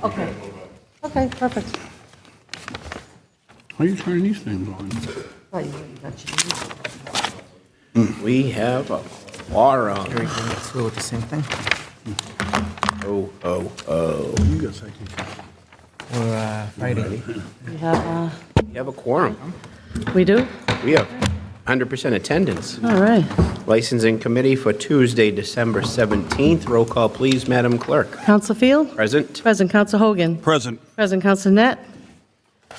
Okay. Okay, perfect. How are you turning these things on? Oh, you got your- We have a quorum. Here we can get through with the same thing. Oh. You got citations. We're fighting. We have, We have a quorum. we do? We have 100% attendance. All right. Licensing Committee for Tuesday, December 17th. Roll call, please, Madam Clerk. Counsel Field? Present. Present. Counsel Hogan? Present. Present. Counsel Net?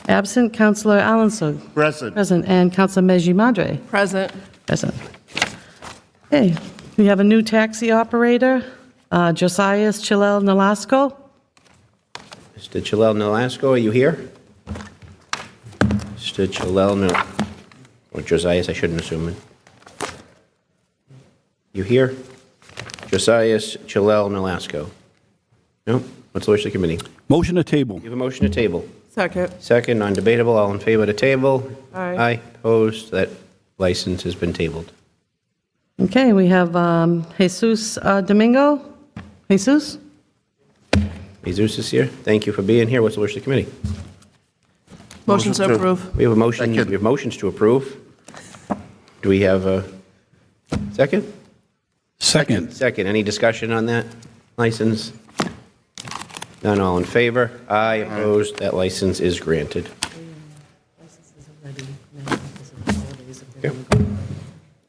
Absent. Counselor Alonso? Present. Present. And Counselor Meji Madre? Present. Present. Okay, we have a new taxi operator, Josias Chilel Nolasco. Mr. Chalel Nolasco, are you here? Mr. Chalel, or Josias, I shouldn't assume it. You here? Josias Chalel Nolasco? No? What's the wish of the committee? Motion to table. You have a motion to table. Second. Second, non-debatable, all in favor to table? Aye. Aye, opposed, that license has been tabled. Okay, we have Jesus Domingo. Jesus? Jesus is here, thank you for being here, what's the wish of the committee? Motion to approve. We have a motion, we have motions to approve. Do we have a second? Second. Second, any discussion on that license? None, all in favor? Aye, opposed, that license is granted.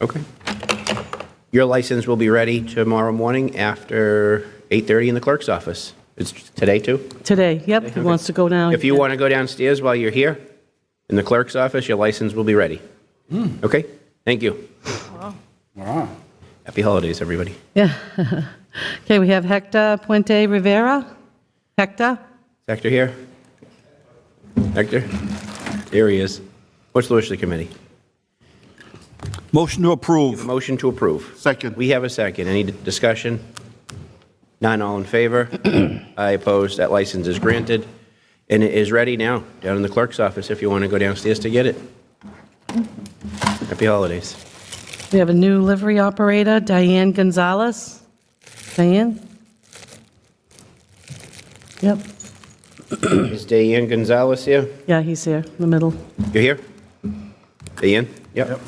Okay. Your license will be ready tomorrow morning after 8:30 in the clerk's office. It's today, too? Today, yep, he wants to go down. If you want to go downstairs while you're here, in the clerk's office, your license will be ready. Okay? Thank you. Wow. Happy holidays, everybody. Yeah. Okay, we have Hector Puente Rivera. Hector? Hector here? Hector? There he is. What's the wish of the committee? Motion to approve. Motion to approve. Second. We have a second. Any discussion? None, all in favor? I oppose. That license is granted. And it is ready now, down in the clerk's office, if you want to go downstairs to get it. Happy holidays. We have a new livery operator, Diane Gonzalez. Diane? Yep, Is Diane Gonzalez here? yeah, he's here in the middle. You're here? Diane? Yep.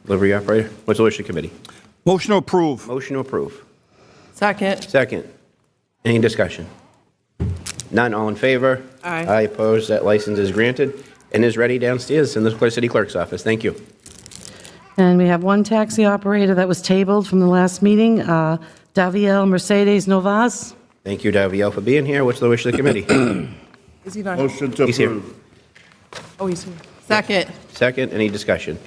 Livery operator. What's the wish of the committee? Motion to approve. Motion to approve. Second. Second. Any discussion? None, all in favor? Aye. I oppose. That license is granted and is ready downstairs in the city clerk's office. Thank you. And we have one taxi operator that was tabled from the last meeting, Daviel Mercedes Novas. Thank you, Daviel, for being here. What's the wish of the committee? Is he not here? Motion to He's here. approve. Oh, he's here. Second. Second, any discussion?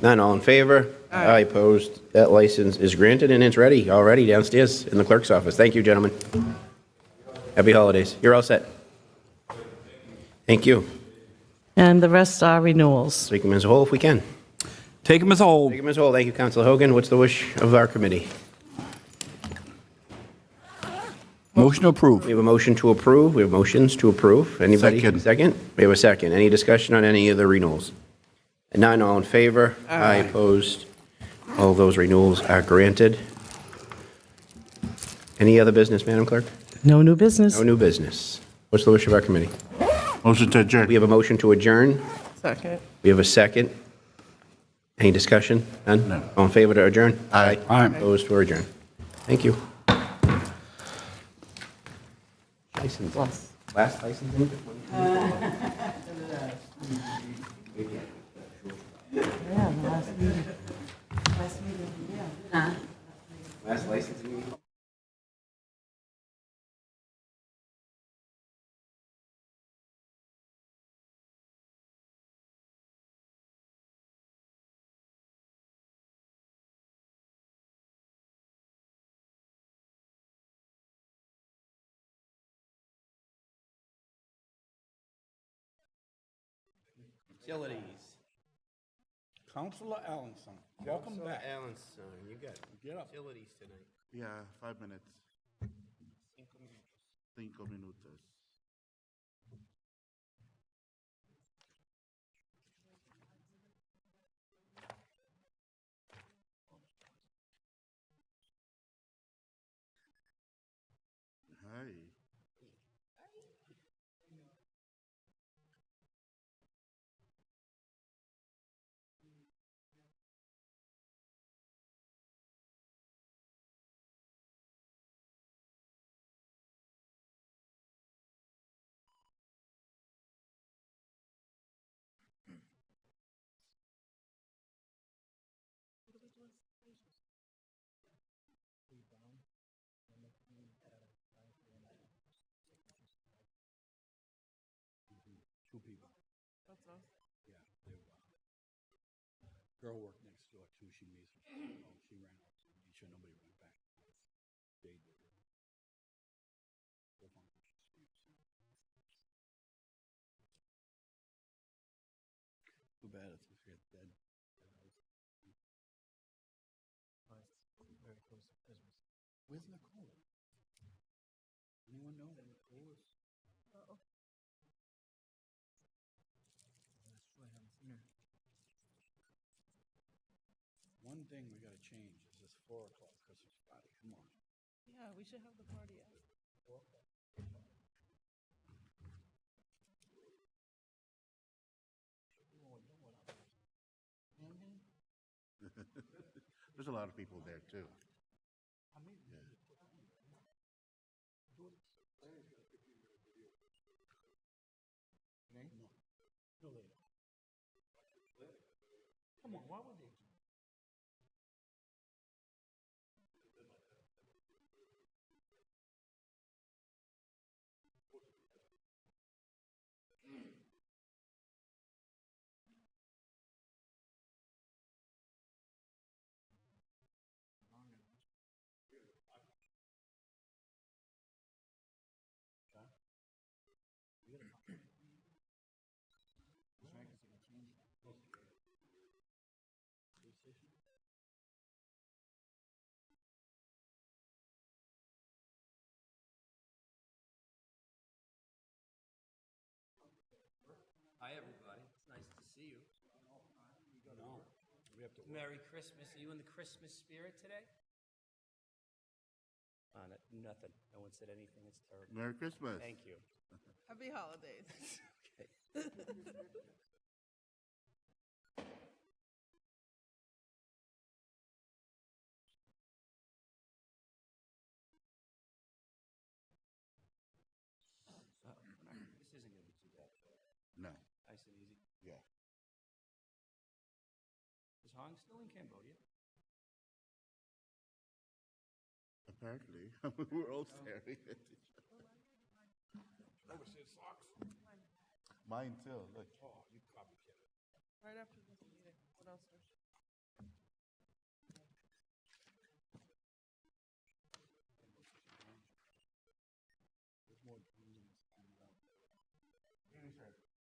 None, all in favor? I opposed. That license is granted and it's ready, already downstairs in the clerk's office. Thank you, gentlemen. Happy holidays. You're all set. Thank you. And the rest are renewals. Take them as a whole if we can. Take them as a whole. Take them as a whole. Thank you, Councilor Hogan. What's the wish of our committee? Motion to approve. We have a motion to approve. We have motions to approve. Anybody? Second. Second? We have a second. Any discussion on any of the renewals? None, all in favor? Aye. Opposed? All those renewals are granted. Any other business, Madam Clerk? No new business. No new business. What's the wish of our committee? Motion to adjourn. We have a motion to adjourn. Second. We have a second. Any discussion? None? No. All in favor to adjourn? Aye. Aye. Opposed to adjourn. Thank you. License. Last licensing? Last licensing? Utilities. Counselor Allenson, welcome back. Allenson, you got Get up. utilities tonight. Yeah, 5 minutes. 5 minutos. Hi. Girl worked next door too. She ran out. Made sure nobody went back. Stayed there. Too bad it's dead. Where's Nicole? Anyone know that Nicole is? One thing we gotta change is this 4 o'clock Christmas party. Come on. Yeah, we should have the party at. There's a lot of people there too. Come on, why would they? Hi, everybody. It's nice to see you. Merry Christmas. Are you in the Christmas spirit today? Nothing. No one said anything. It's terrible. Merry Christmas. Thank you. Happy holidays. Okay. This isn't going to be too bad. No. Nice and easy. Yeah. Is Hong still in Cambodia? Apparently, we're all staring at each other. Mine too. Look. Oh, you copycat. Right after this meeting. What else?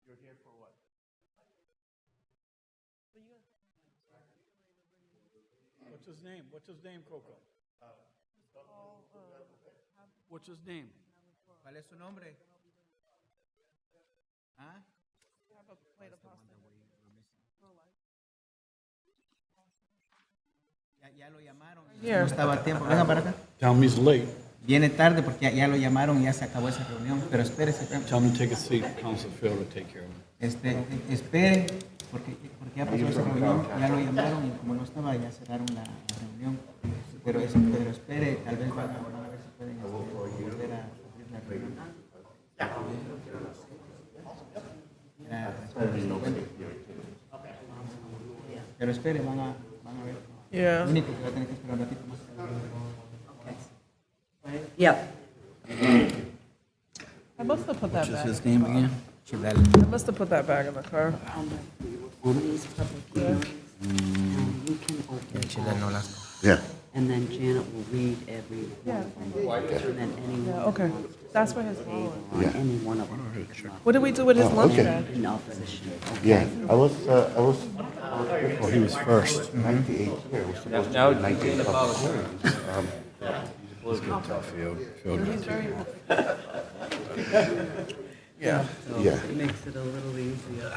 You're here for what? What's his name? What's his name, Coco? What's his name? ¿Cuál es su nombre? ¿Ah? Have a plate of pasta. Ya lo llamaron. Here. No estaba a tiempo. Venga para acá. Tell him he's late. Viene tarde porque ya lo llamaron y ya se acabó esa reunión. Pero espérese. Tell him to take a seat. Council Phil will take care of him. Espere, porque ya pasó esa reunión, ya lo llamaron y como no estaba ya cerraron la reunión. Pero espere, tal vez van a ver si pueden volver a abrir la reunión. Pero espere, van a ver. Yeah. Lo único que va a tener que esperar un ratito más. Yep. I must have put that back. His name again? I must have put that back in the car. On these public hearings, and you can open up, Yeah. and then Janet will read every one of them. And then anyone Yeah, okay. who wants to That's where his say phone on Yeah. any one of them can come up What did we do with his lunch okay. bag? in opposition. Yeah. I was. Oh, he was first. 98 here. We're supposed Now to be 98 the public policy. hearings. He's going to tell Phil. He's very. Yeah. Yeah. It makes it a little easier.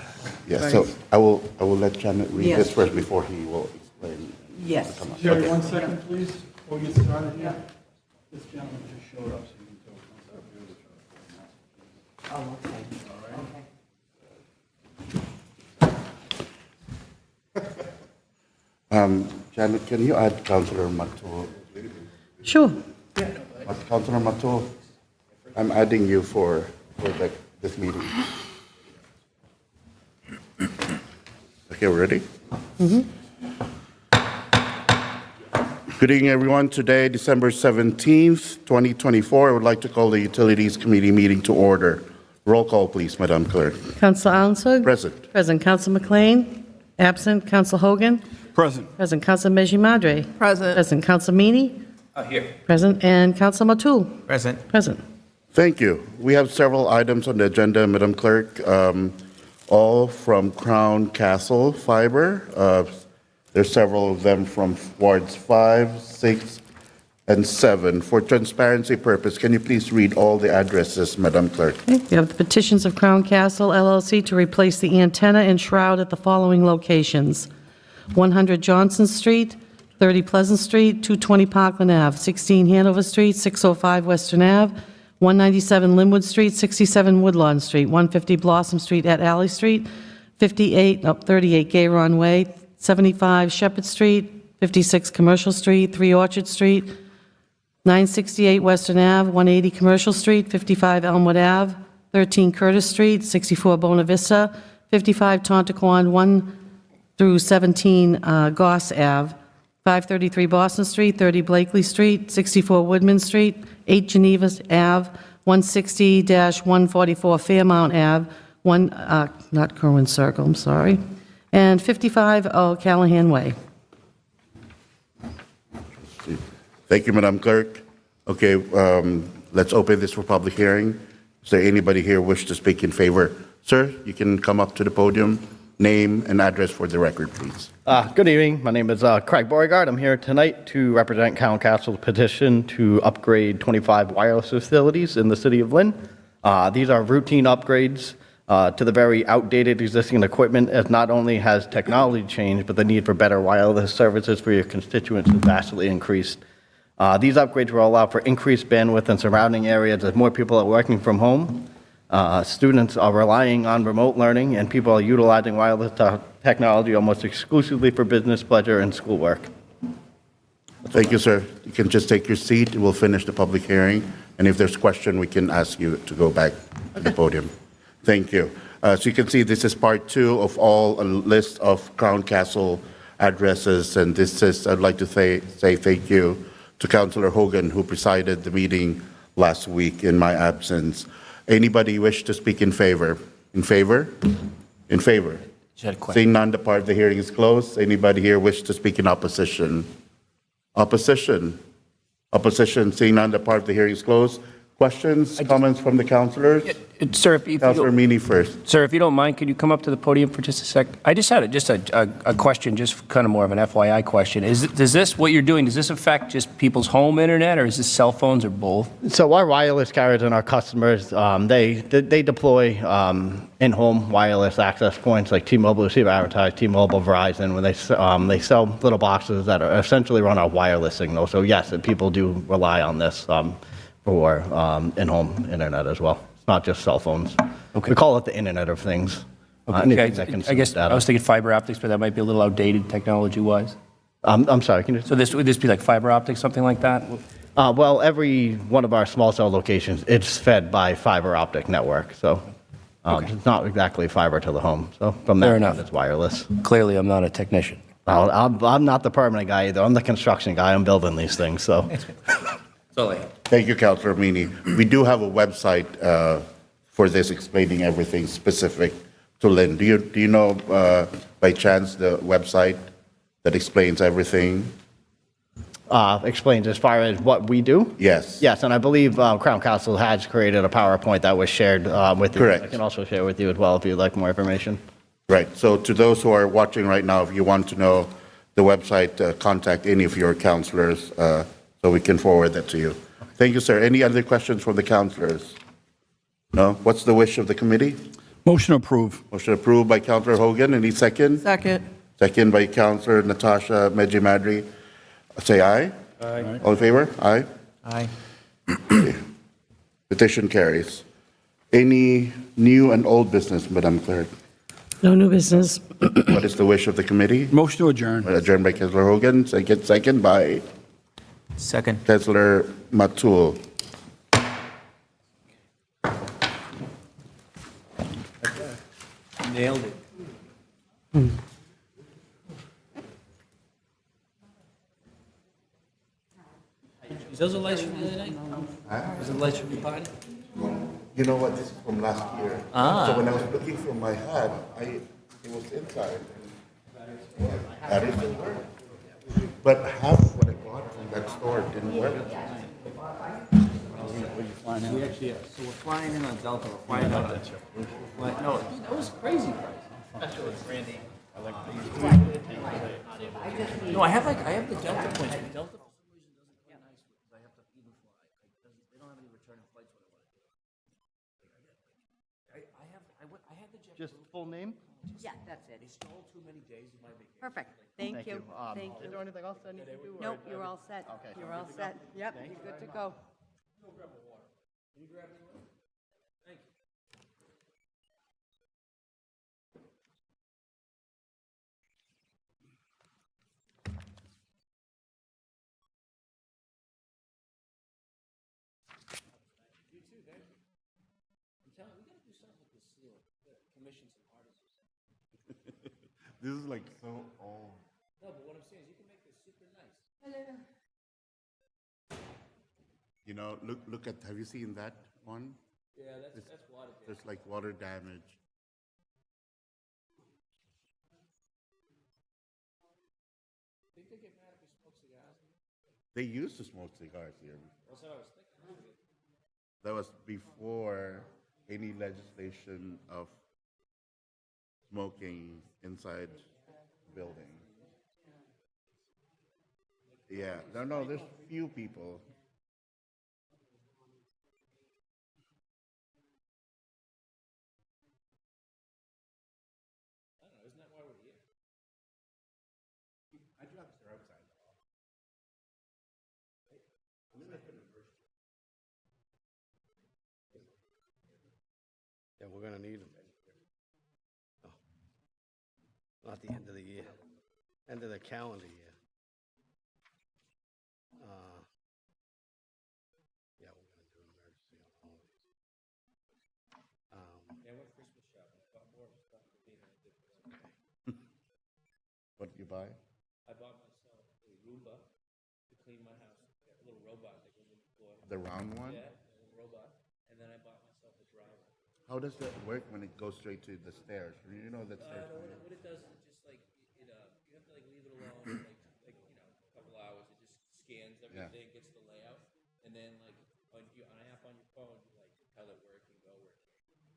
Yeah. So I will let Janet read Yes. this first before he will explain. Yes. Jerry, Okay. 1 second, please, before we get started here. This gentleman just showed up, so you can tell. Oh, okay. Janet, can you add Councilor Matul? Sure. Councilor Matul, I'm adding you for this meeting. Okay, we're ready? Good evening, everyone. Today, December 17th, 2024, I would like to call the Utilities Committee meeting to order. Roll call, please, Madam Clerk. Council Ansel. Present. Present. Council McLean. Absent, Counsel Hogan. Present. Present, Counsel Meji Madre. Present. Present, Counsel Meany. Here. Present, and Counsel Matul. Present. Present. Thank you. We have several items on the agenda, Madam Clerk, all from Crown Castle Fiber. There's several of them from wards 5, 6, and 7. For transparency purpose, can you please read all the addresses, Madam Clerk? Okay, we have the petitions of Crown Castle LLC to replace the antenna and shroud at the following locations: 100 Johnson Street, 30 Pleasant Street, 220 Parkland Ave, 16 Hanover Street, 605 Western Ave, 197 Linwood Street, 67 Woodlawn Street, 150 Blossom Street at Alley Street, 38 Gayron Way, 75 Shepherd Street, 56 Commercial Street, 3 Orchard Street, 968 Western Ave, 180 Commercial Street, 55 Elmwood Ave, 13 Curtis Street, 64 Bona Vista, 55 Tontaquan, 1 through 17 Goss Ave, 533 Boston Street, 30 Blakely Street, 64 Woodman Street, 8 Geneva Ave, 160-144 Fairmount Ave, not Kerwin Circle, I'm sorry, and 55 Callahan Way. Thank you, Madam Clerk. Okay, let's open this for public hearing. Is there anybody here wish to speak in favor? Sir, you can come up to the podium, name and address for the record, please. Good evening. My name is Craig Beauregard. I'm here tonight to represent Crown Castle's petition to upgrade 25 wireless facilities in the city of Lynn. These are routine upgrades to the very outdated existing equipment, as not only has technology changed, but the need for better wireless services for your constituents has vastly increased. These upgrades will allow for increased bandwidth in surrounding areas as more people are working from home. Students are relying on remote learning, and people are utilizing wireless technology almost exclusively for business, pleasure, and schoolwork. Thank you, sir. You can just take your seat. We'll finish the public hearing. And if there's question, we can ask you to go back to the podium. Thank you. So you can see this is part 2 of a list of Crown Castle addresses. And this is, I'd like to say thank you to Councillor Hogan, who presided the meeting last week in my absence. Anybody wish to speak in favor? In favor? In favor? Seeing none, the part of the hearing is closed. Anybody here wish to speak in opposition? Opposition? Opposition, seeing none, the part of the hearing is closed. Questions, comments from the councillors? Sir, if you Councillor don't- Meany first. Sir, if you don't mind, could you come up to the podium for just a sec? I just had a question, just kind of more of an FYI question. Does this, what you're doing, does this affect just people's home internet, or is this cell phones, or both? So our wireless carriers and our customers, they deploy in-home wireless access points like T-Mobile, receive advertised, T-Mobile, Verizon, when they sell little boxes that are essentially run off wireless signal. So yes, people do rely on this for in-home internet as well. It's not just cell phones. Okay. We call it the Internet of Things. Okay, Anything that I consumes guess I data. was thinking fiber optics, but that might be a little outdated technology-wise. I'm sorry, can you? So would this be like fiber optics, something like that? Well, every one of our small cell locations, it's fed by fiber optic network, so it's not exactly fiber to the home. So from Fair that enough. point, it's wireless. Clearly, I'm not a technician. Well, I'm not the permanent guy either. I'm the construction guy. I'm building these things, so. That's all I have. Thank you, Councillor Meany. We do have a website for this explaining everything specific to Lynn. Do you know by chance the website that explains everything? Explains as far as what we do? Yes. Yes, and I believe Crown Castle has created a PowerPoint that was shared with you. Correct. I can also share with you as well if you'd like more information. Right. So to those who are watching right now, if you want to know the website, contact any of your councillors so we can forward that to you. Thank you, sir. Any other questions from the councillors? No? What's the wish of the committee? Motion approved. Motion approved by Councillor Hogan. Any second? Second. Second by Councillor Natasha Medjimadri. Say aye. Aye. All in favor? Aye. Aye. Petition carries. Any new and old business, Madam Clerk? No new business. What is the wish of the committee? Motion to adjourn. Adjourned by Councillor Hogan. Second by Second. Councillor Matul. Nailed it. Is those the lights from the other night? Is it the lights from the party? You know what? This is from last year. So when I was looking for my hat, it was inside. That is still work. But half of what I bought from that store didn't work. We actually, so we're flying in on Delta, we're flying out. No, dude, that was crazy price. No, I have the Delta points, but Delta for some reason doesn't play nice because I have to even fly. They don't have any returning flights when I want to. I had the jet. Just full name? Yeah, that's it. They stole too many days of my vacation. Perfect. Thank you. Thank Is you. there anything else I need to do? or- Nope, you're all set. Okay. You're all set. Yep, you're good to go. Can you grab me one? Thank you. You too, thank you. I'm telling you, we gotta do something with this ceiling. We gotta commission some artists or something. This is like so old. No, but what I'm saying is you can make this super nice. You know, look at, have you seen that one? Yeah, that's water damage. There's like water damage. Think they get mad if we smoke cigars? They used to smoke cigars here. That's what I was thinking. That was before any legislation of smoking inside building. Yeah, no, there's few people. I don't know, isn't that why we're here? I do have to stay outside. Yeah, we're gonna need them. Oh. Not the end of the year, end of the calendar year. Yeah, we're gonna do an emergency on holidays. Yeah, I went Christmas shopping. Bought more stuff for me than I did for them. What did you buy? I bought myself a Roomba to clean my house. A little robot that goes on the floor. The round one? Yeah, a little robot. And then I bought myself a dryer. How does that work when it goes straight to the stairs? You know that stairs. No, what it does is it just like you have to like leave it alone like a couple hours. It just scans everything, gets the layout, and then like on an app on your phone, you like tell it where it can go, where it can't.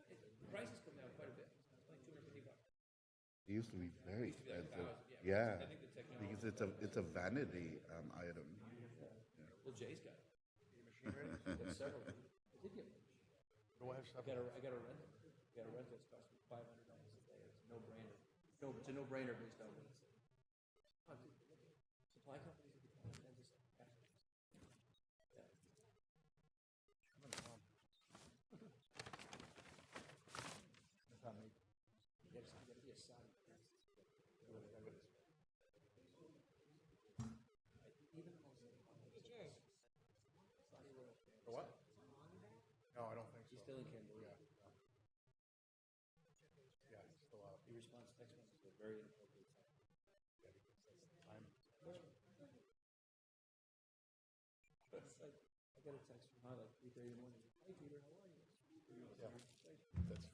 The prices come down quite a bit. It's like $250. It used to be very It used to be like expensive. 1,000, yeah. Yeah, I think the technology. because it's a vanity item. Well, Jay's got it. He's got several. I did get one. I got a rental. Got a rental. It's cost me $500 a day. It's a no-brainer. No, it's a no-brainer based on what it says. Oh, dude, supply companies are becoming tremendous. Yeah. You gotta be a Saudi prince. Even the most. For what? No, I don't think so. He's still in Cambodia. Yeah, it's still out. He responds to text messages at very inappropriate time. Yeah, because that's the time. It's like, I got a text from her like 3:30 in the morning. Hey Peter, how are you? Yeah, that's.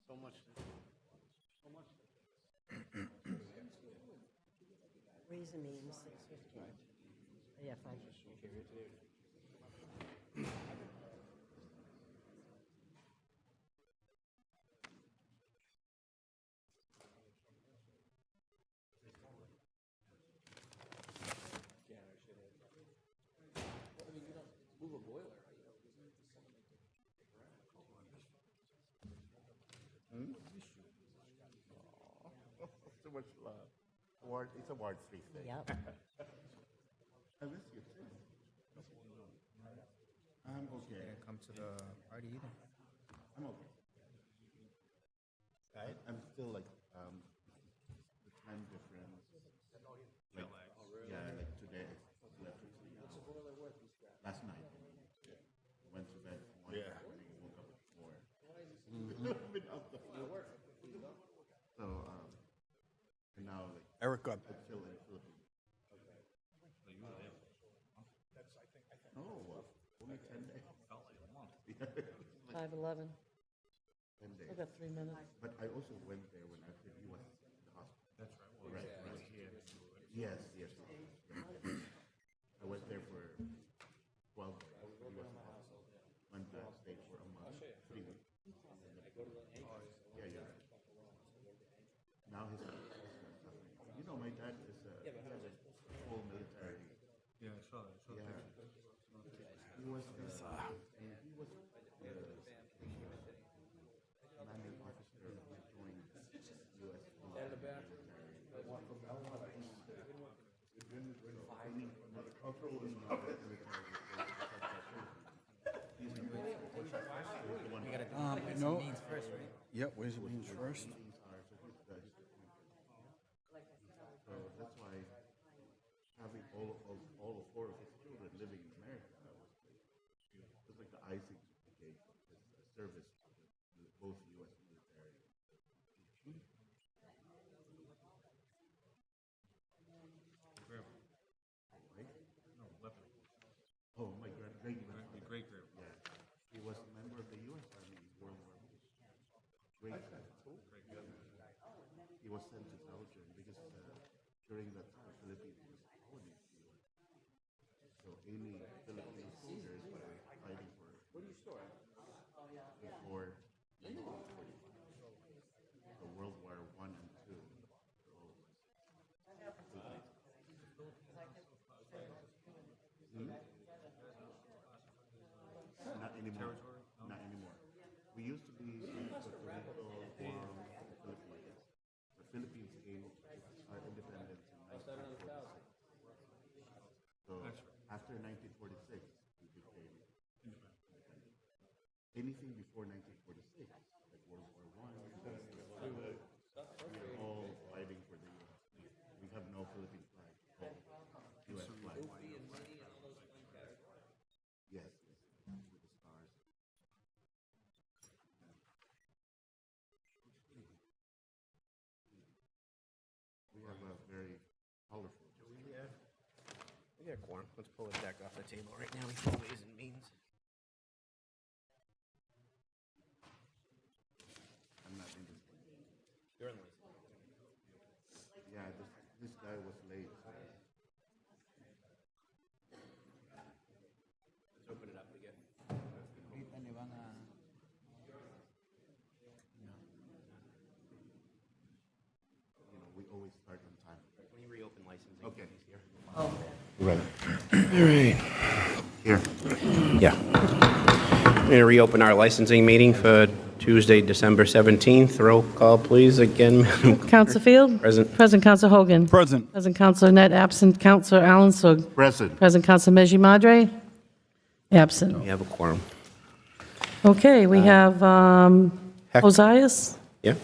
So much. So much. Raise a name, 650. Yeah, 550. Well, I mean, you don't move a boiler, right? You know, there's something like that. So much love. It's a Ward 3 thing. Yep. I miss you too. I'm okay. Come to the party either. I'm okay. I'm still like the time difference. Like, yeah, like today. What's the boiler worth these guys? Last night. Went to bed at 1 Yeah. morning, woke up at 4. Been out the house. So, and now like Eric got. I'm still in Philippines. Oh, only 10 days. Felt like a month. 5:11. Still got 3 minutes. But I also went there when after he was in the hospital. That's right. Right here. Yes, yes. I was there for 12 days. He was in the hospital. Went back, stayed for a month, 3 weeks. Yeah, yeah. Now he's you know, my dad is full military. Yeah, I saw that. Yeah. He was commanding officer who joined U.S. No. Yep, where's it means first? So that's why having all four of his children living in America, that was just like the icing on the cake of his service to both U.S. military. Oh, my great-grandfather. Your great-grandfather. Yeah. He was a member of the U.S. Army in World War II. He was sent to Belgium because during that time, Philippines was a colony of the U.S. So any Filipino soldiers were fighting for before 1945. So World War I and II were all Not anymore. Not anymore. We used to be Puerto Rico, Guam, the Philippines. The Philippines gained our independence in 1946. So after 1946, we became independent. Anything before 1946, like World War I, we are all fighting for the U.S. We have no Philippine flag, U.S. flag. Yes, with the stars. We have a very colorful. We got a quorum. Let's pull it back off the table right now before Ways and Means. I'm not in this. You're in Ways. Yeah, this guy was late. Let's open it up again. You know, we always start on time. When you reopen licensing, Okay. he's here. Right. All right. Here. Yeah. We're going to reopen our licensing meeting for Tuesday, December 17th. Roll call, please, again. Counselor Field? Present. Present Counselor Hogan? Present. Present Counselor Net, absent Counselor Allen Sug. Present. Present Counselor Meji Madre? Absent. We have a quorum. Okay, we have Heck. Ozias? Yeah?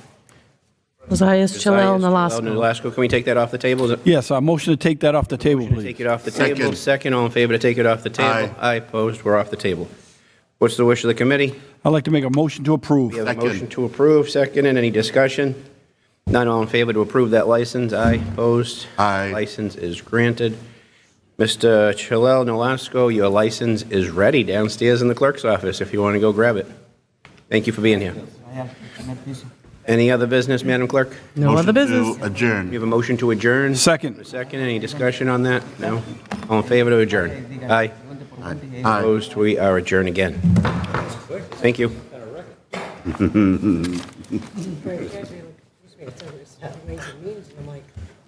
Ozias, Chilel, Nolasco. Nolasco. Can we take that off the table? Is it- Yes, motion to take that off the table, Take please. it off the table. Second. Second, all in favor to take it off the table? Aye. Opposed, we're off the table. What's the wish of the committee? I'd like to make a motion to approve. We have a Second. motion to approve, second, and any discussion? None, all in favor to approve that license? Aye. Opposed? Aye. License is granted. Mr. Chilel Nolasco, your license is ready downstairs in the clerk's office if you want to go grab it. Thank you for being here. Any other business, Madam Clerk? No other business. Motion to adjourn. We have a motion to adjourn. Second. A second, any discussion on that? No? All in favor to adjourn? Aye. Aye. Opposed? We are adjourned again. Thank you.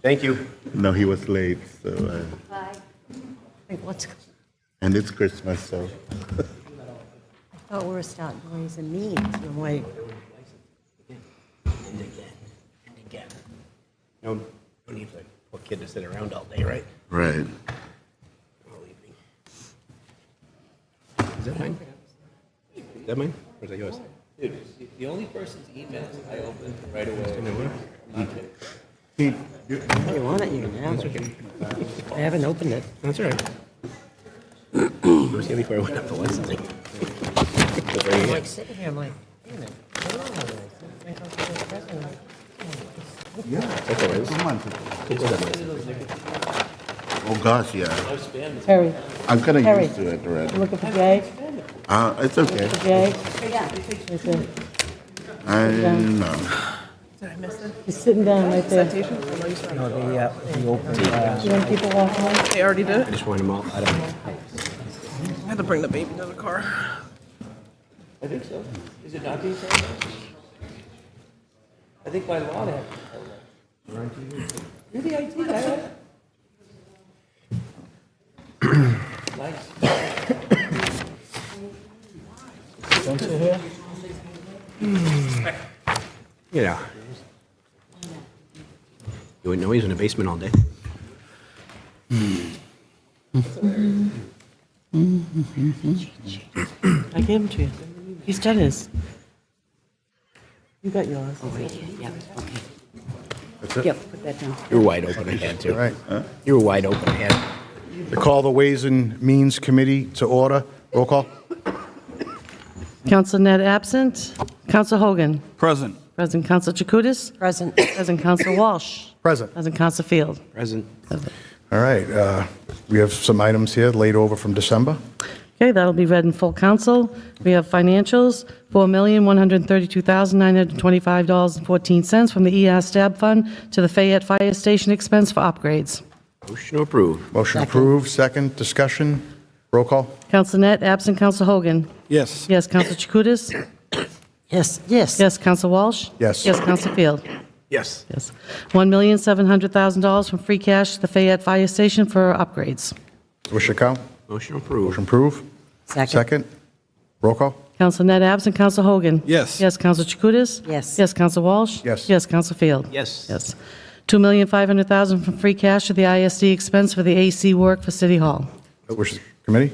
Thank you. No, he was late, so, What's, and it's Christmas, so. I thought we were starting Ways and Means. I'm like, And again. No need for a poor kid to sit around all day, right? Right. All evening. Is that mine? Is that mine? Or is that yours? Dude, the only person's emails I open right away. you want it, you can have it. I haven't opened it. That's all right. It was here before I went up for licensing. It was right I'm here. like sitting here, I'm like, wait a minute. I don't know this. I go to the president. Yeah. That's all right. Come on. It was that Oh, gosh, yeah. Terry, I'm kind of Harry. used to it already. looking for Jay? It's okay. Jay? I know. Did I miss it? He's sitting down right there. Citations? Oh, no, you said- No, they opened, You want people walking in? They already did? I just want them all out of I had to bring the baby to the car. I think so. Is it not being televised? I think by law they have to televised. Really, I did, I had. Nice. You know. You wouldn't know he's in the basement all day. I gave him to you. He's done his. You got yours. Yep, okay. That's it? Yep, put that down. You were wide open ahead, too. All right. You were wide open ahead. I call the Ways and Means Committee to order. Roll call. Counsel Net absent. Counsel Hogan. Present. Present Counsel Chakutis. Present. Present Counsel Walsh. Present. Present Counsel Field. Present. All right, we have some items here laid over from December. Okay, that'll be read in full council. We have financials, $4,132,925.14 from the ER Stab Fund to the Fayette Fire Station expense for upgrades. Motion to approve. Motion approved, second, discussion, roll call. Counsel Net, absent Counsel Hogan. Yes. Yes, Counsel Chakutis. Yes, yes. Yes, Counsel Walsh. Yes. Yes, Counsel Field. Yes. Yes. $1,700,000 from free cash to the Fayette Fire Station for upgrades. Wish to count? Motion approved. Motion approved. Second, roll call. Counsel Net, absent Counsel Hogan. Yes. Yes, Counsel Chakutis. Yes. Yes, Counsel Walsh. Yes. Yes, Counsel Field. Yes. Yes. $2,500,000 from free cash to the ISD expense for the AC work for City Hall. Wish the committee?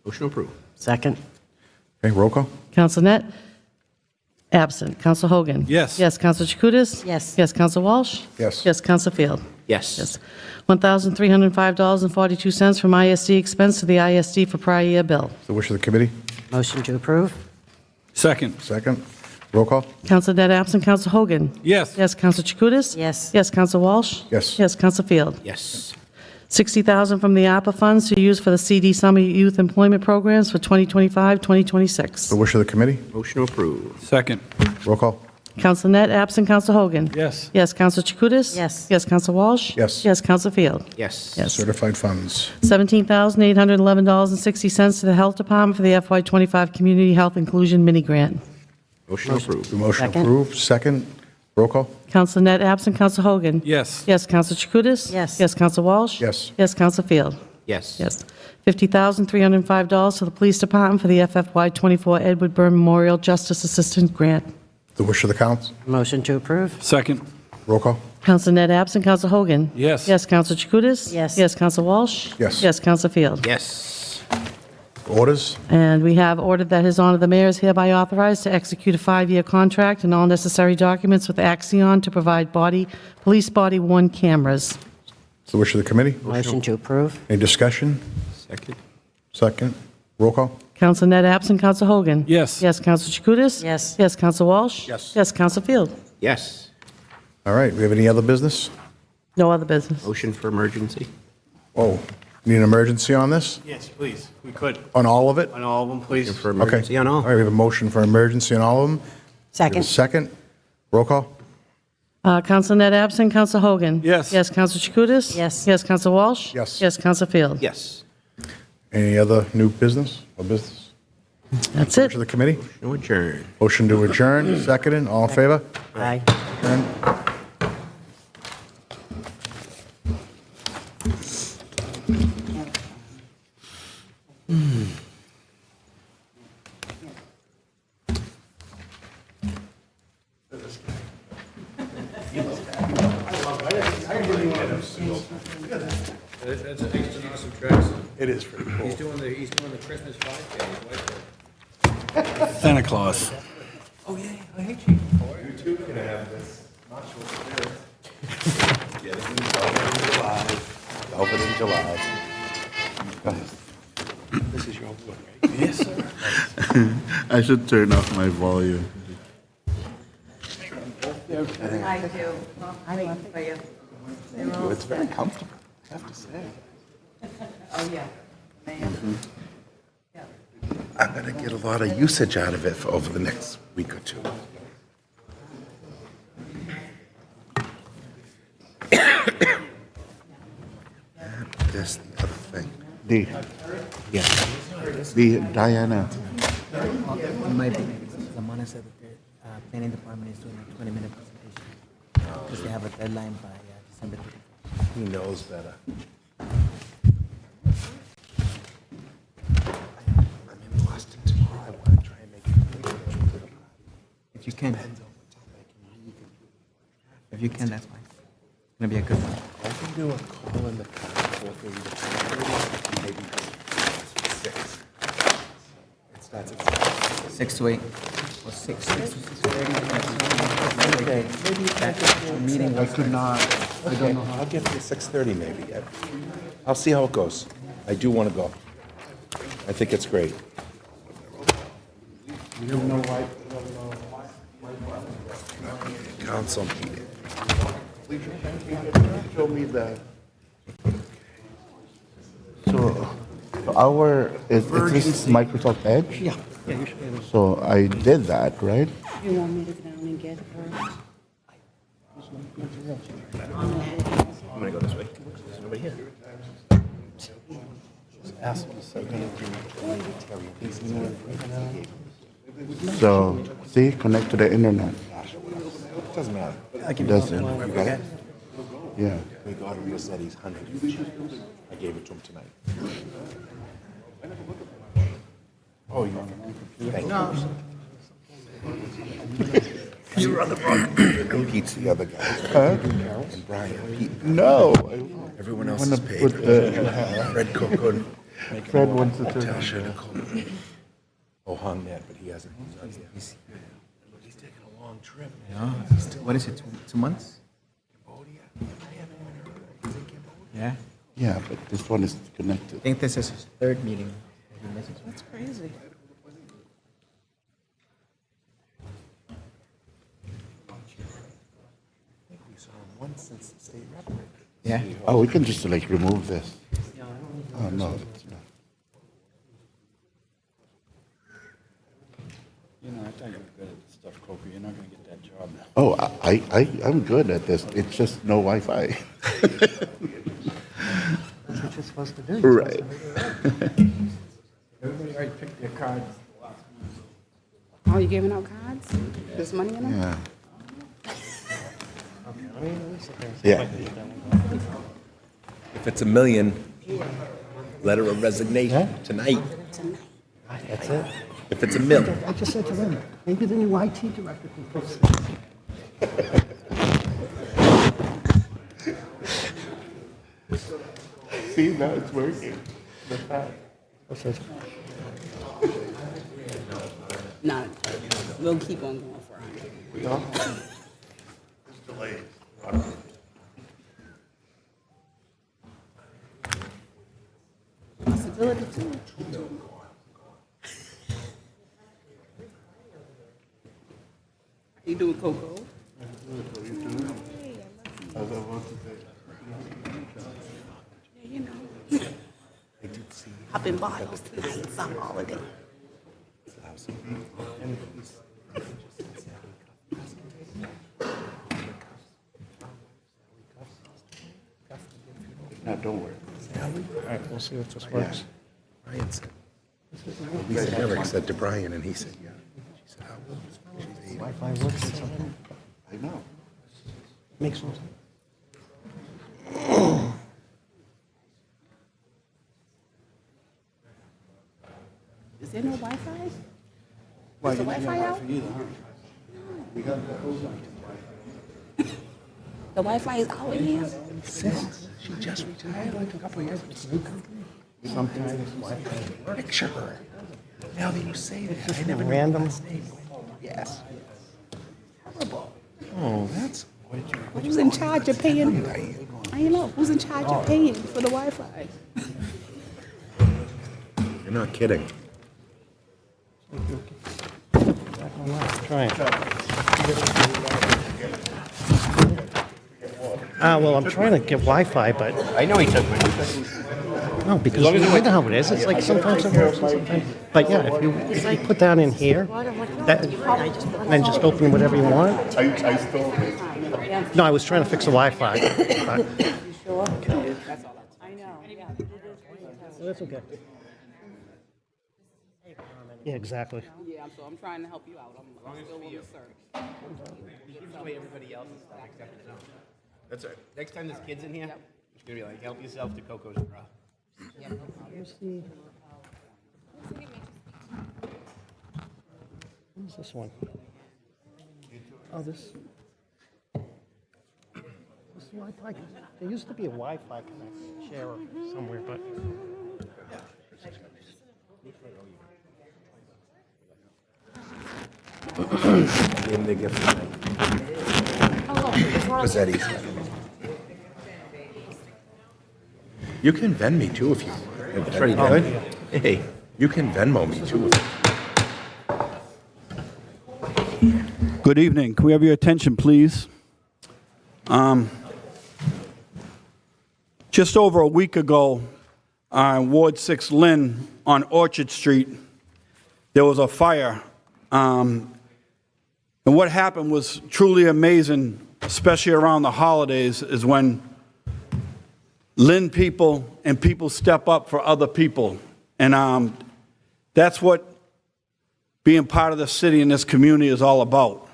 Motion approved. Second. Okay, roll call. Counsel Net, absent. Counsel Hogan. Yes. Yes, Counsel Chakutis. Yes. Yes, Counsel Walsh. Yes. Yes, Counsel Field. Yes. Yes. $1,305.42 from ISD expense to the ISD for prior year bill. The wish of the committee? Motion to approve? Second, roll call. Counsel Net, absent. Counsel Hogan. Yes. Yes, Counsel Chakutis. Yes. Yes, Counsel Walsh. Yes. Yes, Counsel Field. Yes. $60,000 from the ARPA funds to use for the CD Summer Youth Employment Programs for 2025-2026. The wish of the committee? Motion approved. Second, roll call. Counsel Net, absent. Counsel Hogan. Yes. Yes, Counsel Chakutis. Yes. Yes, Counsel Walsh. Yes. Yes, Counsel Field. Yes. Yes. Certified funds. $17,811.60 to the Health Department for the FY25 Community Health Inclusion Mini Grant. Motion approved. The motion Second. approved. Second, roll call. Counsel Net, absent. Counsel Hogan. Yes. Yes, Counsel Chakutis. Yes. Yes, Counsel Walsh. Yes. Yes, Counsel Field. Yes. Yes. $50,305 to the Police Department for the FFY24 Edward Byrne Memorial Justice Assistance Grant. The wish of the council. Motion to approve? Second, roll call. Counsel Net, absent. Counsel Hogan. Yes. Yes, Counsel Chakutis. Yes. Yes, Counsel Walsh. Yes. Yes, Counsel Field. Yes. Orders. And we have ordered that His Honor the Mayor is hereby authorized to execute a 5-year contract and all necessary documents with Axion to provide police body-worn cameras. It's the wish of the committee. Motion to approve? Any discussion? Second. Second, roll call. Counsel Net, absent. Counsel Hogan. Yes. Yes, Counsel Chakutis. Yes. Yes, Counsel Walsh. Yes. Yes, Counsel Field. Yes. All right, we have any other business? No other business. Motion for emergency. Oh, need an emergency on this? Yes, please, we could. On all of it? On all of them, please. For Okay. emergency on all. All right, we have a motion for emergency on all of them. We have a Second? second, roll call. Counsel Net, absent. Counsel Hogan. Yes. Yes, Counsel Chakutis. Yes. Yes, Counsel Walsh. Yes. Yes, Counsel Field. Yes. Any other new business or business? That's Wish it. of the committee? No adjourn. Motion to adjourn, seconded, all in favor? Aye. Adjourn. That's an awesome track. It is pretty cool. He's doing the Christmas 5K. His wife did. Santa Claus. Oh, yeah, I hate you. Open in July. This is your book, right? Yes, sir. I should turn off my volume. I do. I wait for you. It's very comfortable, I have to say. Oh, yeah. Man. Yeah. I'm gonna get a lot of usage out of it for over the next week or two. This, the other thing. The Diana. It might be, the monitor said that the planning department is doing a 20-minute presentation because they have a deadline by December 31st. He knows better. I'm in Boston tomorrow. I want to try and make it. If you can. If you can, that's fine. It's going to be a good one. I can do a call in the car, 4:30 to 5:30, maybe 6. It starts at 6. 6 to 8. Or 6 to 6:30. Okay, maybe That meeting I could not, I don't know how. I'll get to 6:30 maybe. I'll see how it goes. I do want to go. I think it's great. Council meeting. Show me the. So our, is this Microsoft Edge? Yeah, you should be able to. So I did that, right? You want me to go down and get her? I'm gonna go this way. There's nobody here. So, see, connect to the internet. It doesn't matter. Doesn't. You got it? Yeah. We got Rio said he's 100. I gave it to him tonight. Oh, you're on the wrong computer? No. You were on the wrong computer. Pete's the other guy. And Brian. Pete. No. Everyone else Wanna is paid. put the- Fred Coco. Fred wants to Tell turn. Sugar Coco. Oh, hung that, but he hasn't. He's taking a long trip. What is it, 2 months? Cambodia. I haven't even heard of it. He's in Cambodia. Yeah. Yeah, but this one is connected. I think this is his 3rd meeting. That's crazy. I think we saw him once since the state rep. Yeah. Oh, we can just like remove this. Oh, no. It's not. You know, I thought you were good at this stuff, Coker. You're not going to get that job now. Oh, I'm good at this. It's just no Wi-Fi. That's what you're supposed to do. Right. Everybody already picked their cards. Oh, you giving out cards? There's money in them? Yeah. Yeah. If it's $1 million, letter of resignation tonight. That's it. If it's $1 million. I just said to them, maybe the new IT director can fix it. See, now it's working. No, we'll keep on going for it. It's delayed. Possibility too. You doing Coco? Yeah, you know. I've been bottles tonight. It's on holiday. No, don't worry. All right, we'll see if this works. Brian said. Lisa Herrick said to Brian, and he said, yeah. She said, how old is she? Wi-Fi works or something? I know. Makes no sense. Is there no Wi-Fi? Is the Wi-Fi out? The Wi-Fi is out in here? Since she just retired like a couple of years ago. Sometimes Wi-Fi. Picture her. Now that you say that, I never random. knew last name. Yes. Oh, that's. Who's in charge of paying? I don't know. Who's in charge of paying for the Wi-Fi? You're not kidding. Try it. Well, I'm trying to get Wi-Fi, but I know he took my. No, because you know how it is. It's like sometimes it works and sometimes. But yeah, if you put that in here, that, and then just open whatever you want. I still. No, I was trying to fix the Wi-Fi. But, that's okay. Yeah, exactly. Yeah, so I'm trying to help you out. I'm still on the search. Usually everybody else is stuff except his own. That's all right. Next time there's kids in here, it's gonna be like, help yourself to Coco's bra. What's this one? Oh, this Wi-Fi. There used to be a Wi-Fi connection share somewhere, but. Gave him the gift tonight. Was that easy? You can Venmo me too if you want. It's already done. Hey, You can Venmo me too. Good evening. Can we have your attention, please? Just over a week ago, on Ward 6 Lynn on Orchard Street, there was a fire. And what happened was truly amazing, especially around the holidays, is when Lynn people and people step up for other people. And that's what being part of the city and this community is all about.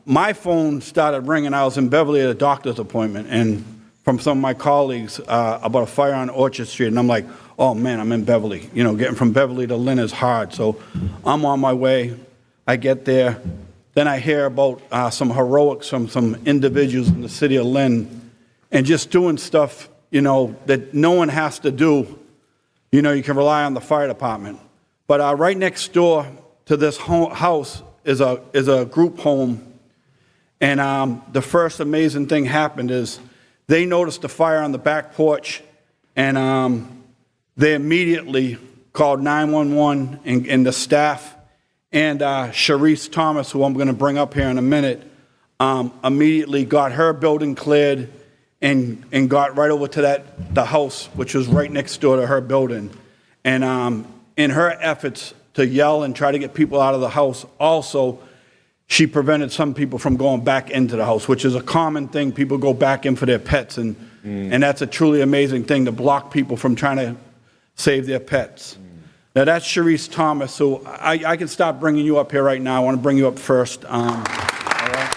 My phone started ringing. I was in Beverly at a doctor's appointment, and from some of my colleagues about a fire on Orchard Street, and I'm like, oh man, I'm in Beverly. You know, getting from Beverly to Lynn is hard, so I'm on my way. I get there. Then I hear about some heroics from some individuals in the city of Lynn, and just doing stuff, you know, that no one has to do. You know, you can rely on the fire department. But right next door to this house is a group home. And the first amazing thing happened is they noticed a fire on the back porch, and they immediately called 911 and the staff and Cherise Thomas, who I'm going to bring up here in a minute, immediately got her building cleared and got right over to the house, which was right next door to her building. And in her efforts to yell and try to get people out of the house, also, she prevented some people from going back into the house, which is a common thing. People go back in for their pets, and that's a truly amazing thing to block people from trying to save their pets. Now, that's Cherise Thomas, so I can stop bringing you up here right now. I want to bring you up first. All right.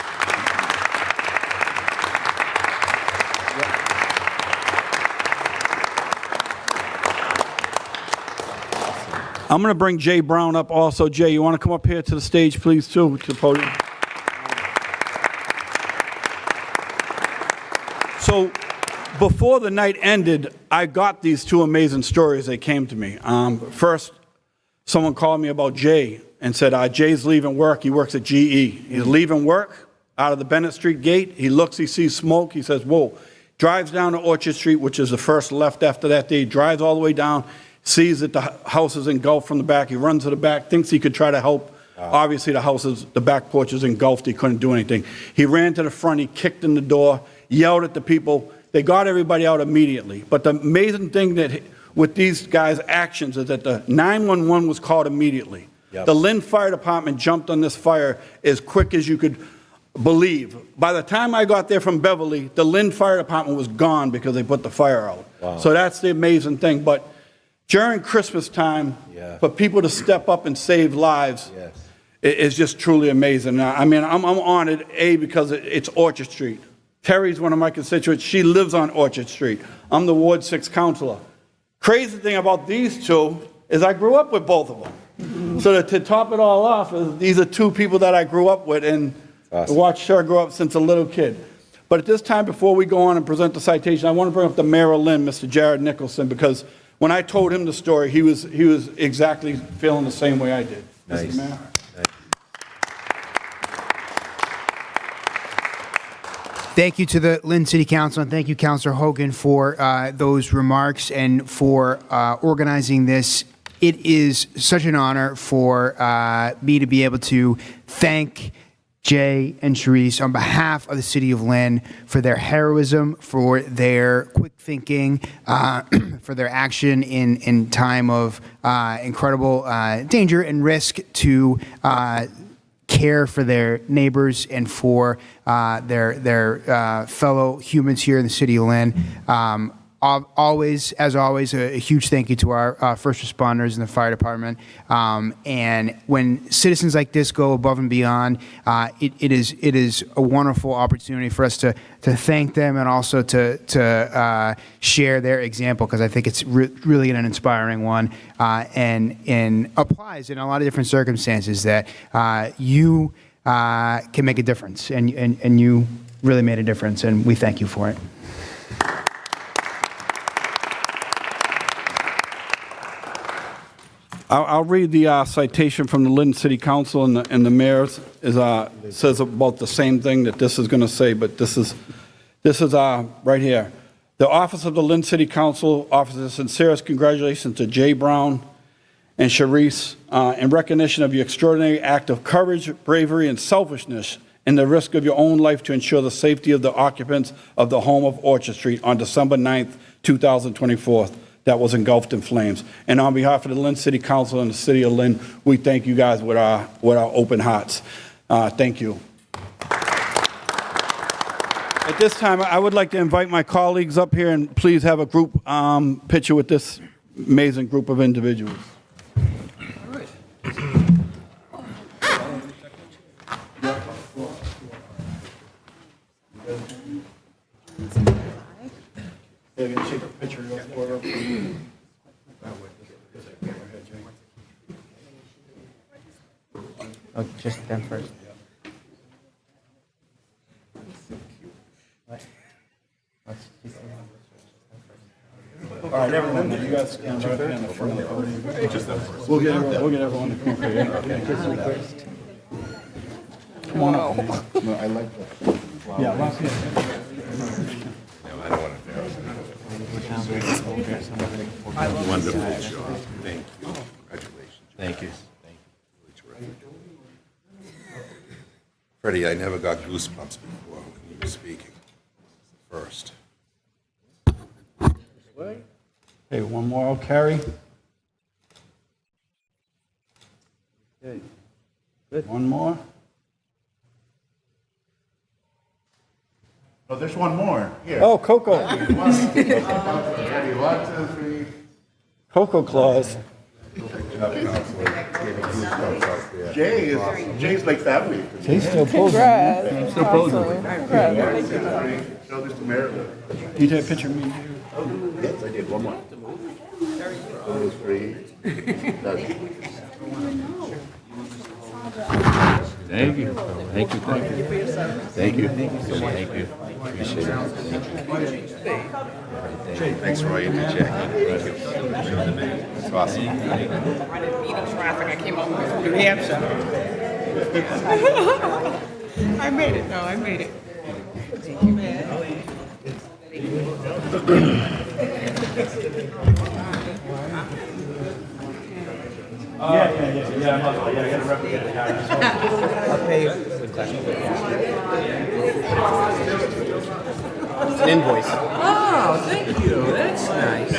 I'm going to bring Jay Brown up also. Jay, you want to come up here to the stage, please, too, to the podium? So before the night ended, I got these two amazing stories that came to me. First, someone called me about Jay and said, Jay's leaving work. He works at GE. He's leaving work out of the Bennett Street gate. He looks, he sees smoke. He says, whoa. Drives down to Orchard Street, which is the first left after that day. Drives all the way down, sees that the house is engulfed from the back. He runs to the back, thinks he could try to help. Obviously, the back porch is engulfed. He couldn't do anything. He ran to the front. He kicked in the door, yelled at the people. They got everybody out immediately. But the amazing thing that with these guys' actions is that the 911 was called immediately. Yep. The Lynn Fire Department jumped on this fire as quick as you could believe. By the time I got there from Beverly, the Lynn Fire Department was gone because they put the fire out. Wow. So that's the amazing thing. But during Christmas time, for people to step up and save lives is just truly amazing. I mean, I'm honored, because it's Orchard Street. Terry's one of my constituents. She lives on Orchard Street. I'm the Ward 6 councilor. Crazy thing about these two is I grew up with both of them. So to top it all off, these are two people that I grew up with and watched her grow up since a little kid. But at this time, before we go on and present the citation, I want to bring up the mayor of Lynn, Mr. Jared Nicholson, because when I told him the story, he was exactly feeling the same way I did. Nice. Mr. Mayor. Thank you to the Lynn City Council, and thank you, Councilor Hogan, for those remarks and for organizing this. It is such an honor for me to be able to thank Jay and Cherise, on behalf of the City of Lynn, for their heroism, for their quick thinking, for their action in time of incredible danger and risk to care for their neighbors and for their fellow humans here in the City of Lynn. Always, as always, a huge thank you to our first responders and the fire department. And when citizens like this go above and beyond, it is a wonderful opportunity for us to thank them and also to share their example, because I think it's really an inspiring one, and applies in a lot of different circumstances that you can make a difference, and you really made a difference, and we thank you for it. I'll read the citation from the Lynn City Council and the mayor's. Says about the same thing that this is going to say, but this is right here. The office of the Lynn City Council offers the sincerest congratulations to Jay Brown and Cherise in recognition of your extraordinary act of courage, bravery, and selfishness, and the risk of your own life to ensure the safety of the occupants of the home of Orchard Street on December 9th, 2024. That was engulfed in flames. And on behalf of the Lynn City Council and the City of Lynn, we thank you guys with our open hearts. Thank you. At this time, I would like to invite my colleagues up here and please have a group picture with this amazing group of individuals. Take a picture of Oh, just them first. All right, everyone, you guys stand right here in the front of the podium. We'll get everyone to come here. Come on up. No, I like that. Yeah, last here. I don't want to embarrass you. Wonderful job. Thank you. Congratulations. Thank you. Really terrific. Freddie, I never got goosebumps before when you were speaking. First. Hey, one more. I'll carry. Okay. Good. One more. Oh, there's one more. Here. Oh, Coco. Ready, 1, 2, 3. Coco Claus. Jay's like family. Jay's still posing. Congrats. Still posing. Congrats. Show this to Maryland. You take a picture of me. Yes, I did. One more. 2, 3. Thank you. Thank you. Thank you. Thank you. Thank you. Appreciate it. Thanks, Roy and Jackie. Thank you. It's awesome. Traffic. I came up with New Hampshire. I made it. No, I made it. Thank you, man. Yeah, I gotta replicate the character. I'll pay you. It's an invoice. Oh, thank you. That's nice.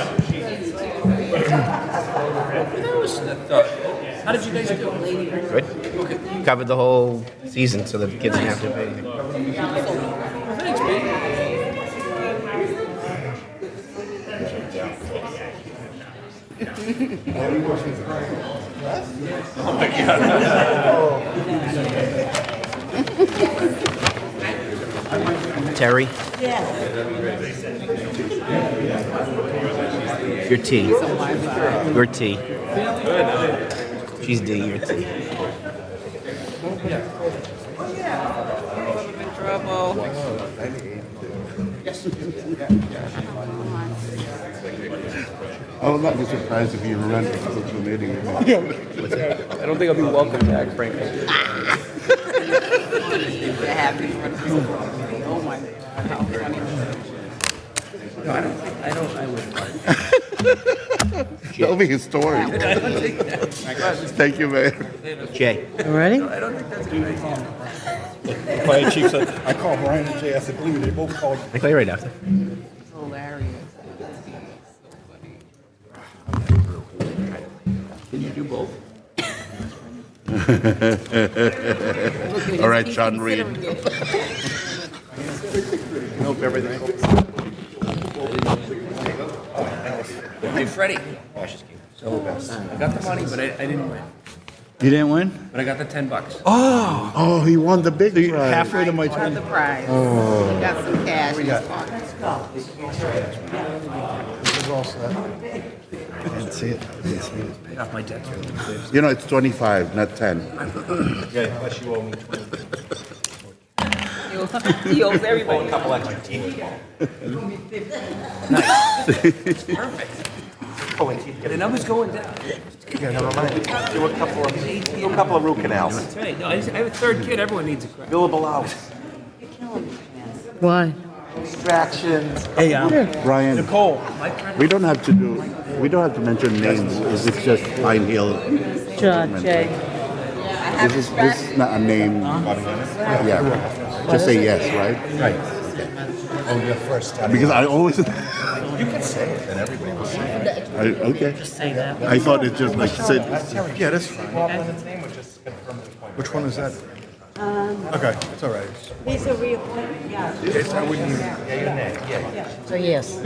That was the thought. How did you guys do? Good. Covered the whole season so that the kids didn't have to pay anything. Well, thanks, man. Oh my God. Terry? Yeah. Your T. Your T. She's D, your T. I'm in trouble. I would not be surprised if you run to the meeting. I don't think I'll be welcome back, frankly. Oh my God, how funny. No, I wouldn't mind. That'll be his story. Thank you, Mayor. Jay. You ready? Fire chief said, I called Brian and Jay, I said, believe me, they both called. I call you right after. Hilarious. Can you do both? All right, Sean Reed. Hope everything. Hey, Freddie. So I got the money, but I didn't win. You didn't win? But I got the $10. Oh, he won the big prize. Halfway to my Part of 20. the prize. Oh. We got some cash. I didn't see it. Paid off my debt. You know, it's 25, not 10. Yeah, plus you owe me 20. He owes everybody. A couple extra teeth. Perfect. Oh, and teeth. The number's going down. Yeah, never mind. Do a couple of root canals. That's right. No, I have a third kid. Everyone needs a crack. Billable hours. Why? Distractions. Hey, Brian, Nicole. we don't have to mention names. Is it just Pine Hill? Jay. This is not a name. Yeah. Just say yes, right? Right. Oh, your first time. Because I always. You can say it, then everybody will say it. Okay. Just say that. I thought it just like said. Yeah, that's fine. Which one is that? Okay, it's all right. These are reappointment, yeah. I wouldn't even. So yes.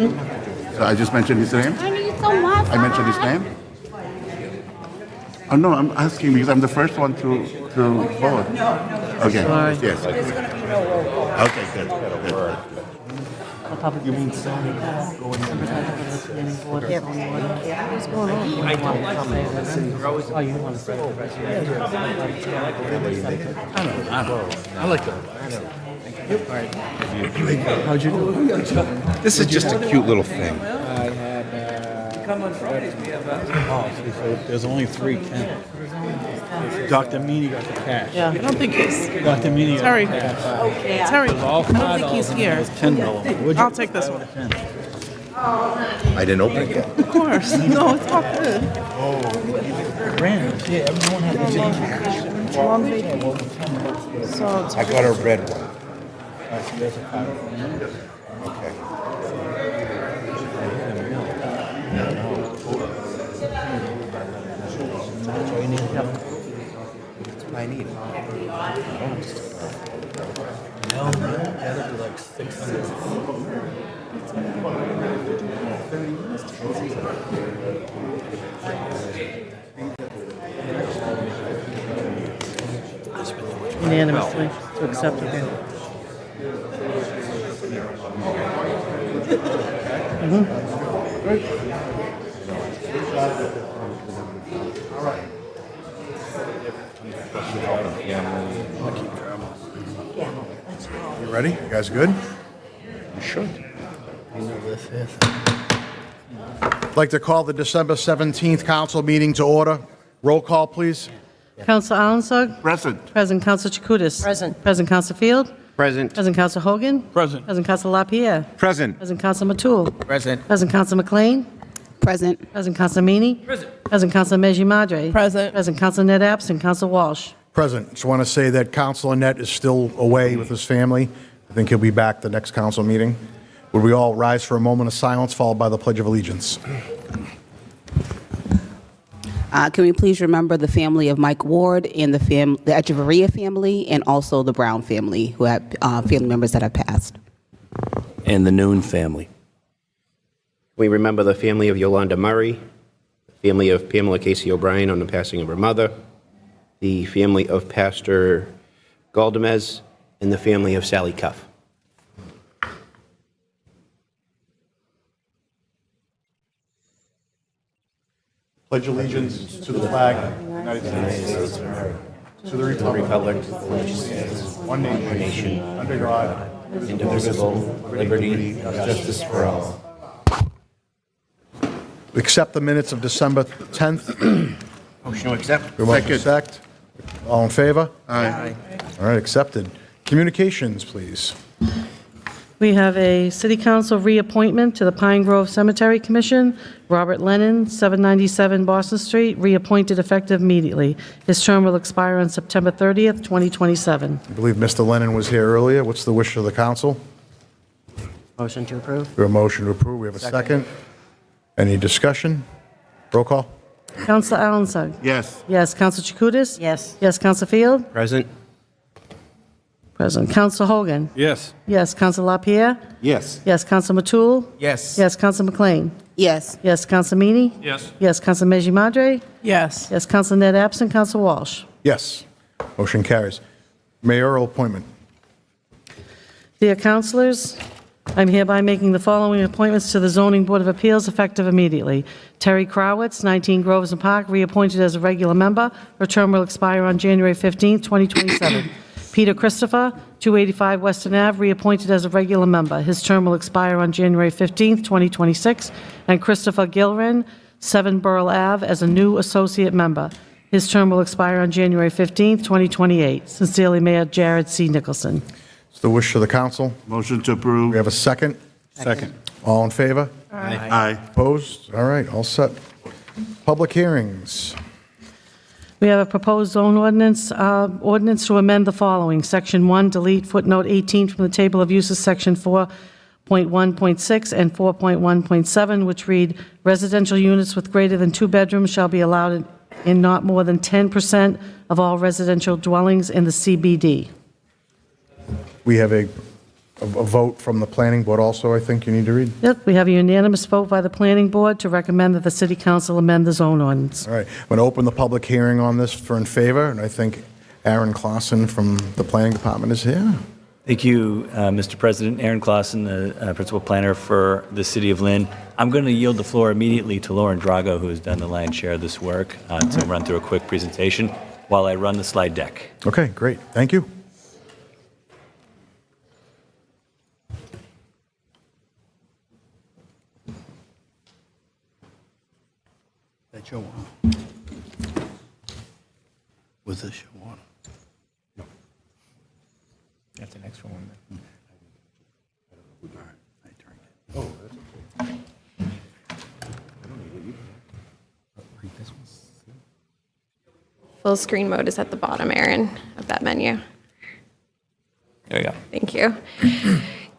So I just mentioned his name. I mean, so much. I mentioned his name. Oh no, I'm asking because I'm the first one to vote. Okay. Sorry. Yes. Okay. Good. You mean zoning? What's going on? I don't like to listen. You're always. Oh, you want to say it? I like that. How'd you do? This is just a cute little thing. Come on Fridays. We have There's only 3 Ken. Dr. Meany got the cash. Yeah. I don't think he's, Dr. Meany got Terry, the cash. Terry, I all don't think he's here. $10. I'll take this one. I didn't open it yet. Of course. No, it's all good. Grand. Yeah, everyone had the same So I got a red one. Okay. That's what I need. No, that'll be like 600. Unanimously to accept it. You ready? You guys good? You should. You know this is. I'd like to call the December 17th council meeting to order. Roll call, please. Counsel Alensog? Present. Present Counsel Chakutis? Present. Present Counsel Field? Present. Present Counsel Hogan? Present. Present Counsel LaPierre? Present. Present Counsel Matul? Present. Present Counsel McLean? Present. Present Counsel Meany? Present. Present Counsel Meji Madre? Present. Present Counsel Net absent. Counsel Walsh? Present. Just want to say that Councilor Net is still away with his family. I think he'll be back the next council meeting. Would we all rise for a moment of silence, followed by the Pledge of Allegiance? Can we please remember the family of Mike Ward and the Echeverria family, and also the Brown family, who have family members that have passed. And the Noon family. We remember the family of Yolanda Murray, the family of Pamela Casey O'Brien on the passing of her mother, the family of Pastor Galdamez, and the family of Sally Cuff. Pledge allegiance to the flag of the United States of America, to the republic for which it stands, one nation, under God, indivisible, with liberty and justice for all. Accept the minutes of December 10th. Motion to accept. We want to accept. All in favor? Aye. All right, accepted. Communications, please. We have a City Council reappointment to the Pine Grove Cemetery Commission. Robert Lennon, 797 Boston Street, reappointed effective immediately. His term will expire on September 30th, 2027. I believe Mr. Lennon was here earlier. What's the wish of the council? Motion to approve? We have a motion to approve. We have a second. Any discussion? Roll call. Council Allen. Yes. Yes. Council Chakutis? Yes. Yes. Council Field? Present? Present. Council Hogan? Yes. Yes. Council LaPierre? Yes. Yes. Council Matul? Yes. Yes. Council McLean? Yes. Yes. Council Meany? Yes. Yes. Council Meji Madre? Yes. Yes. Council Net absent. Council Walsh? Yes. Motion carries. Mayoral appointment. Dear councilors, I'm hereby making the following appointments to the Zoning Board of Appeals effective immediately. Terry Crowitz, 19 Groveson Park, reappointed as a regular member. Her term will expire on January 15, 2027. Peter Christopher, 285 Western Ave, reappointed as a regular member. His term will expire on January 15, 2026. And Christopher Gilren, 7 Burl Ave, as a new associate member. His term will expire on January 15, 2028. Sincerely, Mayor Jared C. Nicholson. It's the wish of the council. Motion to approve. We have a second. Second. All in favor? Aye. Opposed? All right, all set. Public hearings. We have a proposed zone ordinance to amend the following. Section 1, delete footnote 18 from the table of uses, section 4.1.6 and 4.1.7, which read, residential units with greater than 2 bedrooms shall be allowed in not more than 10% of all residential dwellings in the CBD. We have a vote from the planning board also, I think you need to read. Yep, we have a unanimous vote by the planning board to recommend that the city council amend the zone ordinance. All right, I'm going to open the public hearing on this for in favor, and I think Aaron Clausen from the planning department is here. Thank you, Mr. President. Aaron Clausen, the principal planner for the City of Lynn. I'm going to yield the floor immediately to Lauren Drago, who has done the lion's share of this work, to run through a quick presentation while I run the slide deck. Okay, great. Thank you. That your one? Was this your one? That's an extra one. Oh, that's okay. Full screen mode is at the bottom, Aaron, of that menu. There you go. Thank you.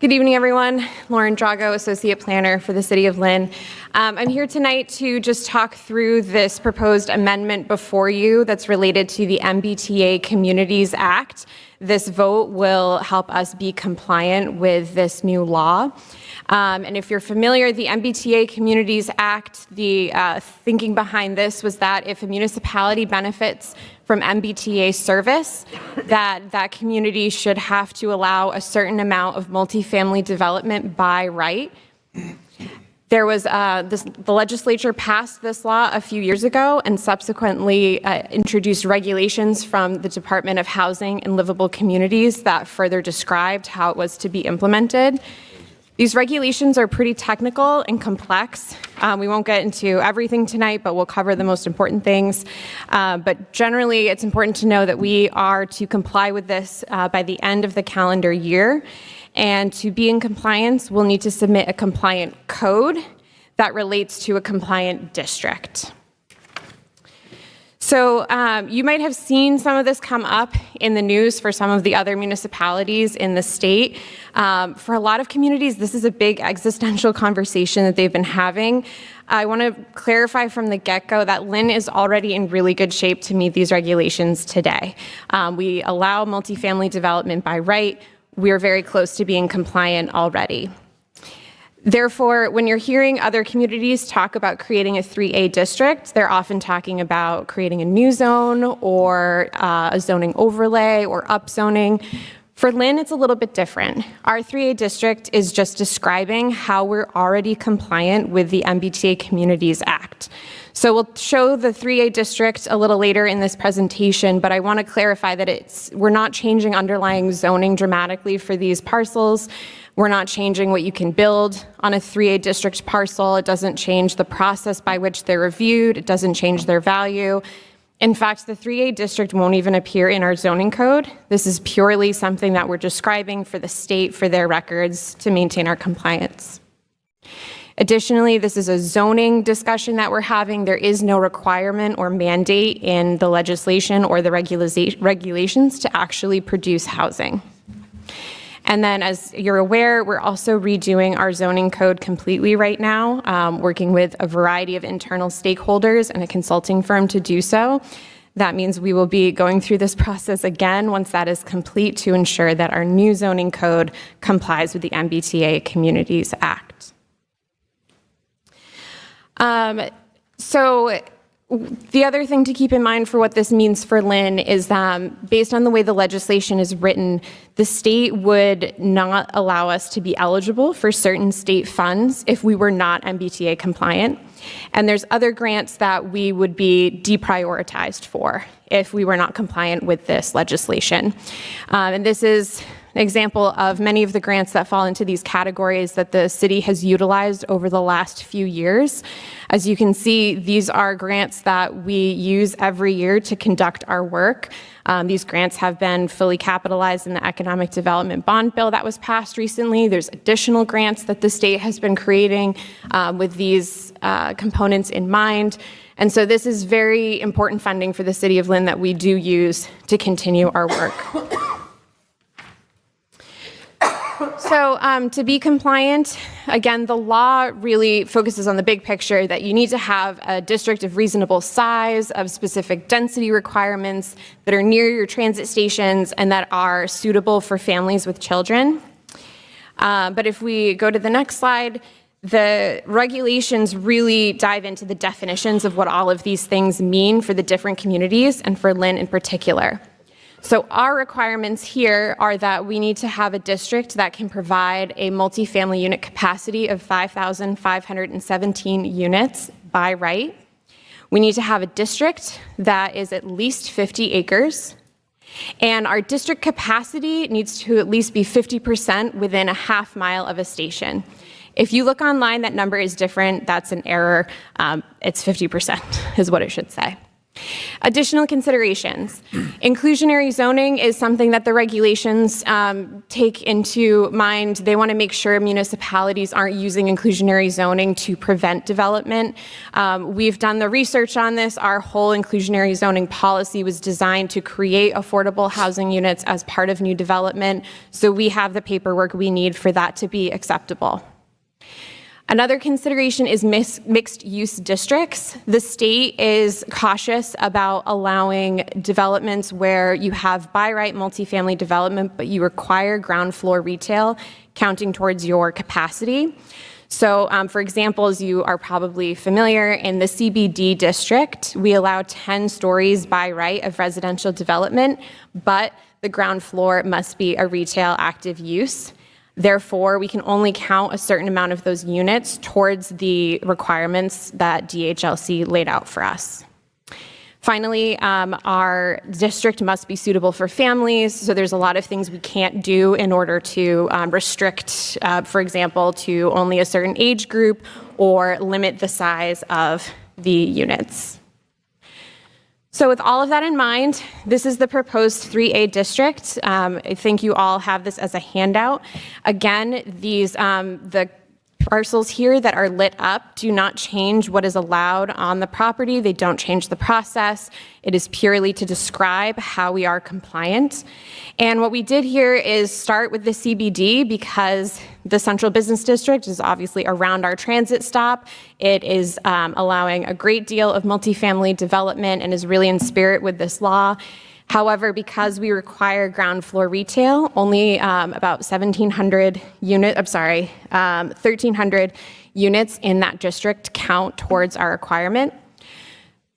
Good evening, everyone. Lauren Drago, Associate Planner for the City of Lynn. I'm here tonight to just talk through this proposed amendment before you that's related to the MBTA Communities Act. This vote will help us be compliant with this new law. And if you're familiar, the MBTA Communities Act, the thinking behind this was that if a municipality benefits from MBTA service, that community should have to allow a certain amount of multifamily development by right. There was the legislature passed this law a few years ago and subsequently introduced regulations from the Department of Housing and Livable Communities that further described how it was to be implemented. These regulations are pretty technical and complex. We won't get into everything tonight, but we'll cover the most important things. But generally, it's important to know that we are to comply with this by the end of the calendar year. And to be in compliance, we'll need to submit a compliant code that relates to a compliant district. So you might have seen some of this come up in the news for some of the other municipalities in the state. For a lot of communities, this is a big existential conversation that they've been having. I want to clarify from the get-go that Lynn is already in really good shape to meet these regulations today. We allow multifamily development by right. We're very close to being compliant already. Therefore, when you're hearing other communities talk about creating a 3A district, they're often talking about creating a new zone or a zoning overlay or upzoning. For Lynn, it's a little bit different. Our 3A district is just describing how we're already compliant with the MBTA Communities Act. So we'll show the 3A district a little later in this presentation, but I want to clarify that we're not changing underlying zoning dramatically for these parcels. We're not changing what you can build on a 3A district parcel. It doesn't change the process by which they're reviewed. It doesn't change their value. In fact, the 3A district won't even appear in our zoning code. This is purely something that we're describing for the state for their records to maintain our compliance. Additionally, this is a zoning discussion that we're having. There is no requirement or mandate in the legislation or the regulations to actually produce housing. And then, as you're aware, we're also redoing our zoning code completely right now, working with a variety of internal stakeholders and a consulting firm to do so. That means we will be going through this process again once that is complete to ensure that our new zoning code complies with the MBTA Communities Act. So the other thing to keep in mind for what this means for Lynn is based on the way the legislation is written, the state would not allow us to be eligible for certain state funds if we were not MBTA compliant. And there's other grants that we would be deprioritized for if we were not compliant with this legislation. And this is an example of many of the grants that fall into these categories that the city has utilized over the last few years. As you can see, these are grants that we use every year to conduct our work. These grants have been fully capitalized in the Economic Development Bond Bill that was passed recently. There's additional grants that the state has been creating with these components in mind. And so this is very important funding for the City of Lynn that we do use to continue our work. So to be compliant, again, the law really focuses on the big picture that you need to have a district of reasonable size, of specific density requirements that are near your transit stations and that are suitable for families with children. But if we go to the next slide, the regulations really dive into the definitions of what all of these things mean for the different communities and for Lynn in particular. So our requirements here are that we need to have a district that can provide a multifamily unit capacity of 5,517 units by right. We need to have a district that is at least 50 acres. And our district capacity needs to at least be 50% within a half mile of a station. If you look online, that number is different. That's an error. It's 50% is what it should say. Additional considerations. Inclusionary zoning is something that the regulations take into mind. They want to make sure municipalities aren't using inclusionary zoning to prevent development. We've done the research on this. Our whole inclusionary zoning policy was designed to create affordable housing units as part of new development, so we have the paperwork we need for that to be acceptable. Another consideration is mixed-use districts. The state is cautious about allowing developments where you have by-right multifamily development, but you require ground floor retail counting towards your capacity. So, for example, as you are probably familiar, in the CBD district, we allow 10 stories by right of residential development, but the ground floor must be a retail active use. Therefore, we can only count a certain amount of those units towards the requirements that DHLC laid out for us. Finally, our district must be suitable for families, so there's a lot of things we can't do in order to restrict, for example, to only a certain age group or limit the size of the units. So with all of that in mind, this is the proposed 3A district. I think you all have this as a handout. Again, these the parcels here that are lit up do not change what is allowed on the property. They don't change the process. It is purely to describe how we are compliant. And what we did here is start with the CBD because the central business district is obviously around our transit stop. It is allowing a great deal of multifamily development and is really in spirit with this law. However, because we require ground floor retail, only about 1,300 units in that district count towards our requirement.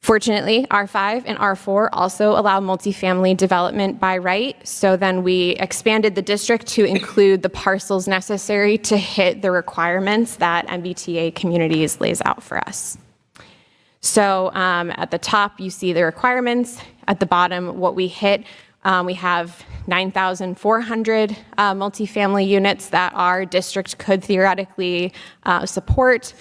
Fortunately, R5 and R4 also allow multifamily development by right, so then we expanded the district to include the parcels necessary to hit the requirements that MBTA Communities lays out for us. So at the top, you see the requirements. At the bottom, what we hit, we have 9,400 multifamily units that our district could theoretically support.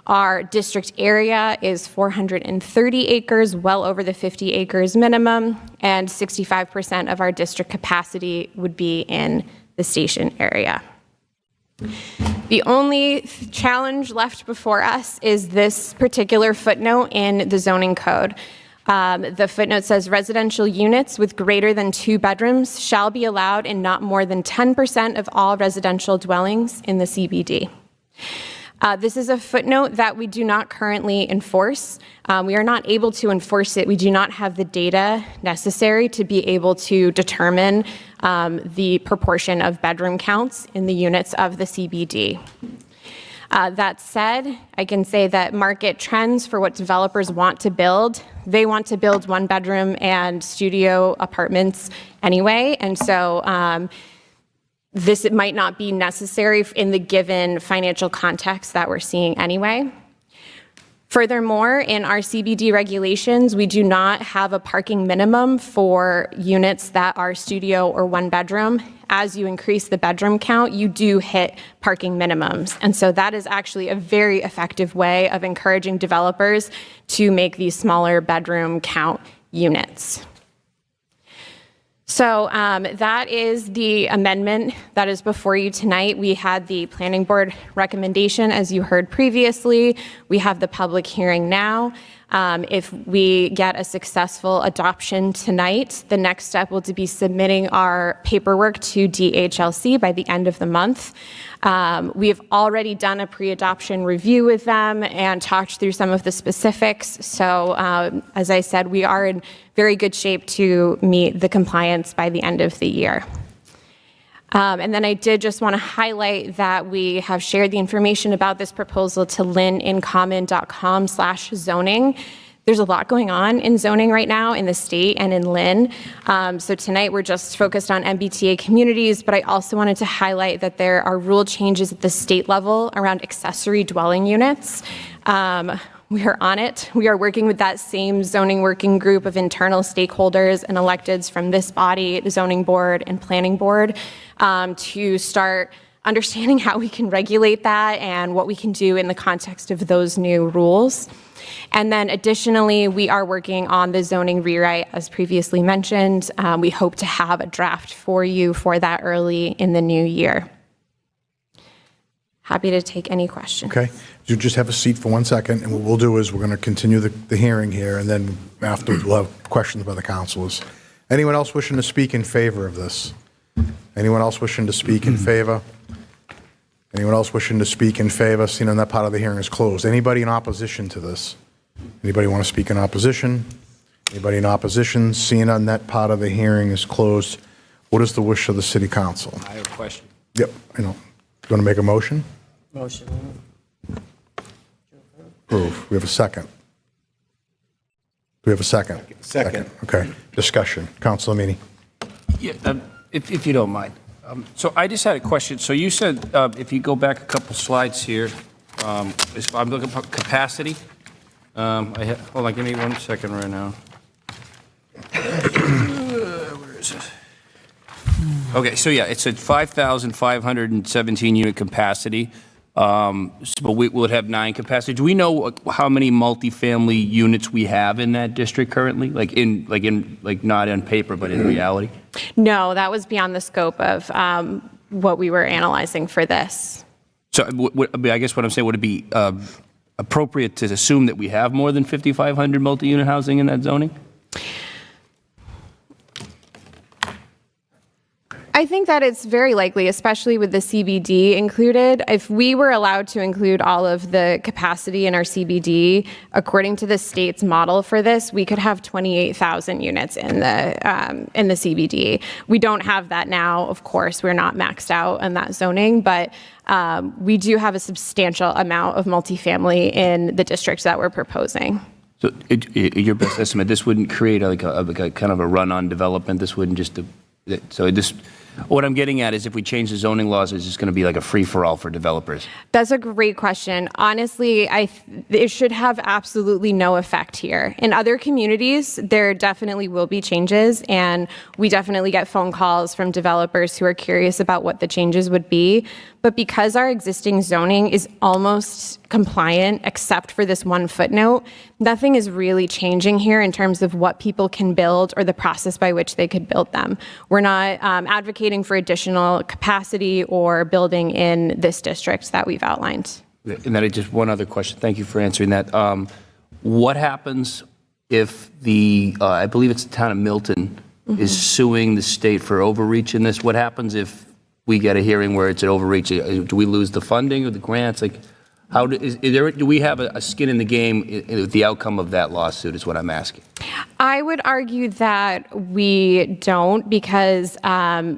Our district area is 430 acres, well over the 50 acres minimum, and 65% of our district capacity would be in the station area. The only challenge left before us is this particular footnote in the zoning code. The footnote says residential units with greater than 2 bedrooms shall be allowed in not more than 10% of all residential dwellings in the CBD. This is a footnote that we do not currently enforce. We are not able to enforce it. We do not have the data necessary to be able to determine the proportion of bedroom counts in the units of the CBD. That said, I can say that market trends for what developers want to build, they want to build 1-bedroom and studio apartments anyway, and so this it might not be necessary in the given financial context that we're seeing anyway. Furthermore, in our CBD regulations, we do not have a parking minimum for units that are studio or 1-bedroom. As you increase the bedroom count, you do hit parking minimums. And so that is actually a very effective way of encouraging developers to make these smaller bedroom count units. So that is the amendment that is before you tonight. We had the planning board recommendation, as you heard previously. We have the public hearing now. If we get a successful adoption tonight, the next step will be submitting our paperwork to DHLC by the end of the month. We have already done a pre-adoption review with them and talked through some of the specifics. So as I said, we are in very good shape to meet the compliance by the end of the year. And then I did just want to highlight that we have shared the information about this proposal to lynncommunitytv.com/zoning. There's a lot going on in zoning right now in the state and in Lynn. So tonight we're just focused on MBTA communities, but I also wanted to highlight that there are rule changes at the state level around accessory dwelling units. We are on it. We are working with that same zoning working group of internal stakeholders and electeds from this body, the zoning board and planning board, to start understanding how we can regulate that and what we can do in the context of those new rules. And then additionally, we are working on the zoning rewrite, as previously mentioned. We hope to have a draft for you for that early in the new year. Happy to take any questions. Okay. You just have a seat for 1 second, and what we'll do is we're going to continue the hearing here, and then afterwards we'll have questions by the councilors. Anyone else wishing to speak in favor of this? Anyone else wishing to speak in favor? Anyone else wishing to speak in favor? Seeing on that part of the hearing is closed. Anybody in opposition to this? Anybody want to speak in opposition? Anybody in opposition? Seeing on that part of the hearing is closed. What is the wish of the city council? I have a question. Yep, you want to make a motion? Motion. Approve. We have a second. Do we have a second? Second. Okay. Discussion. Councilor Meany. Yeah, if you don't mind. So I just had a question. So you said, if you go back a couple slides here, I'm looking for capacity. Hold on, give me 1 second right now. Where is it? Okay, so yeah, it's at 5,517 unit capacity. But we would have 9 capacity. Do we know how many multifamily units we have in that district currently? Like not on paper, but in reality? No, that was beyond the scope of what we were analyzing for this. So I guess what I'm saying, would it be appropriate to assume that we have more than 5,500 multi-unit housing in that zoning? I think that it's very likely, especially with the CBD included. If we were allowed to include all of the capacity in our CBD, according to the state's model for this, we could have 28,000 units in the CBD. We don't have that now, of course. We're not maxed out in that zoning, but we do have a substantial amount of multifamily in the districts that we're proposing. So your best estimate, this wouldn't create like a kind of a run-on development? This wouldn't just... What I'm getting at is if we change the zoning laws, it's just going to be like a free-for-all for developers. That's a great question. Honestly, it should have absolutely no effect here. In other communities, there definitely will be changes, and we definitely get phone calls from developers who are curious about what the changes would be. But because our existing zoning is almost compliant except for this one footnote. Nothing is really changing here in terms of what people can build or the process by which they could build them. We're not advocating for additional capacity or building in this district that we've outlined. And then just one other question. Thank you for answering that. What happens if I believe it's the town of Milton, is suing the state for overreach in this? What happens if we get a hearing where it's an overreach? Do we lose the funding or the grants? Like, do we have a skin in the game in the outcome of that lawsuit is what I'm asking. I would argue that we don't, because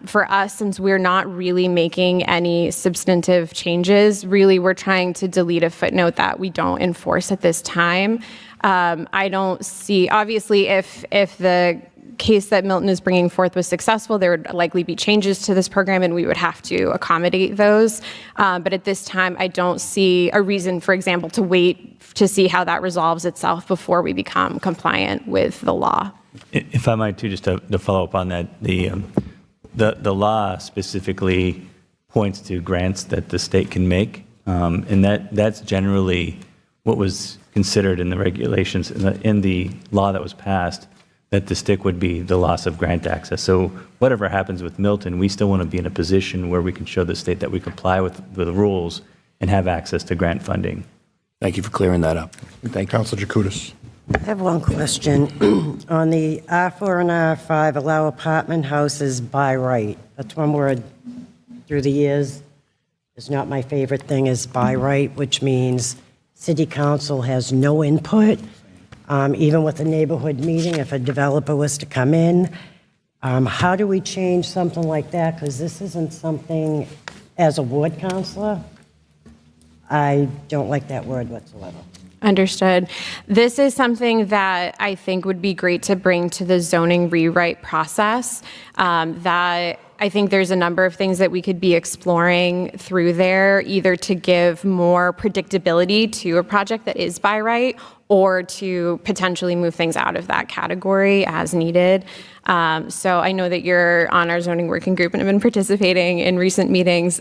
for us, since we're not really making any substantive changes, really we're trying to delete a footnote that we don't enforce at this time. I don't see, obviously, if the case that Milton is bringing forth was successful, there would likely be changes to this program and we would have to accommodate those. But at this time, I don't see a reason, for example, to wait to see how that resolves itself before we become compliant with the law. If I might too, just to follow up on that, the law specifically points to grants that the state can make, and that's generally what was considered in the regulations, in the law that was passed, that the stick would be the loss of grant access. So whatever happens with Milton, we still want to be in a position where we can show the state that we comply with the rules and have access to grant funding. Thank you for clearing that up. Thank you. Councilor Jacutis. I have one question. On the R4 and R5, allow apartment houses by right. That's one word through the years is not my favorite thing, is by right, which means city council has no input. Even with a neighborhood meeting, if a developer was to come in, how do we change something like that? Because this isn't something, as a ward councilor, I don't like that word whatsoever. Understood. This is something that I think would be great to bring to the zoning rewrite process. That I think there's a number of things that we could be exploring through there, either to give more predictability to a project that is by right, or to potentially move things out of that category as needed. So I know that you're on our zoning working group and have been participating in recent meetings.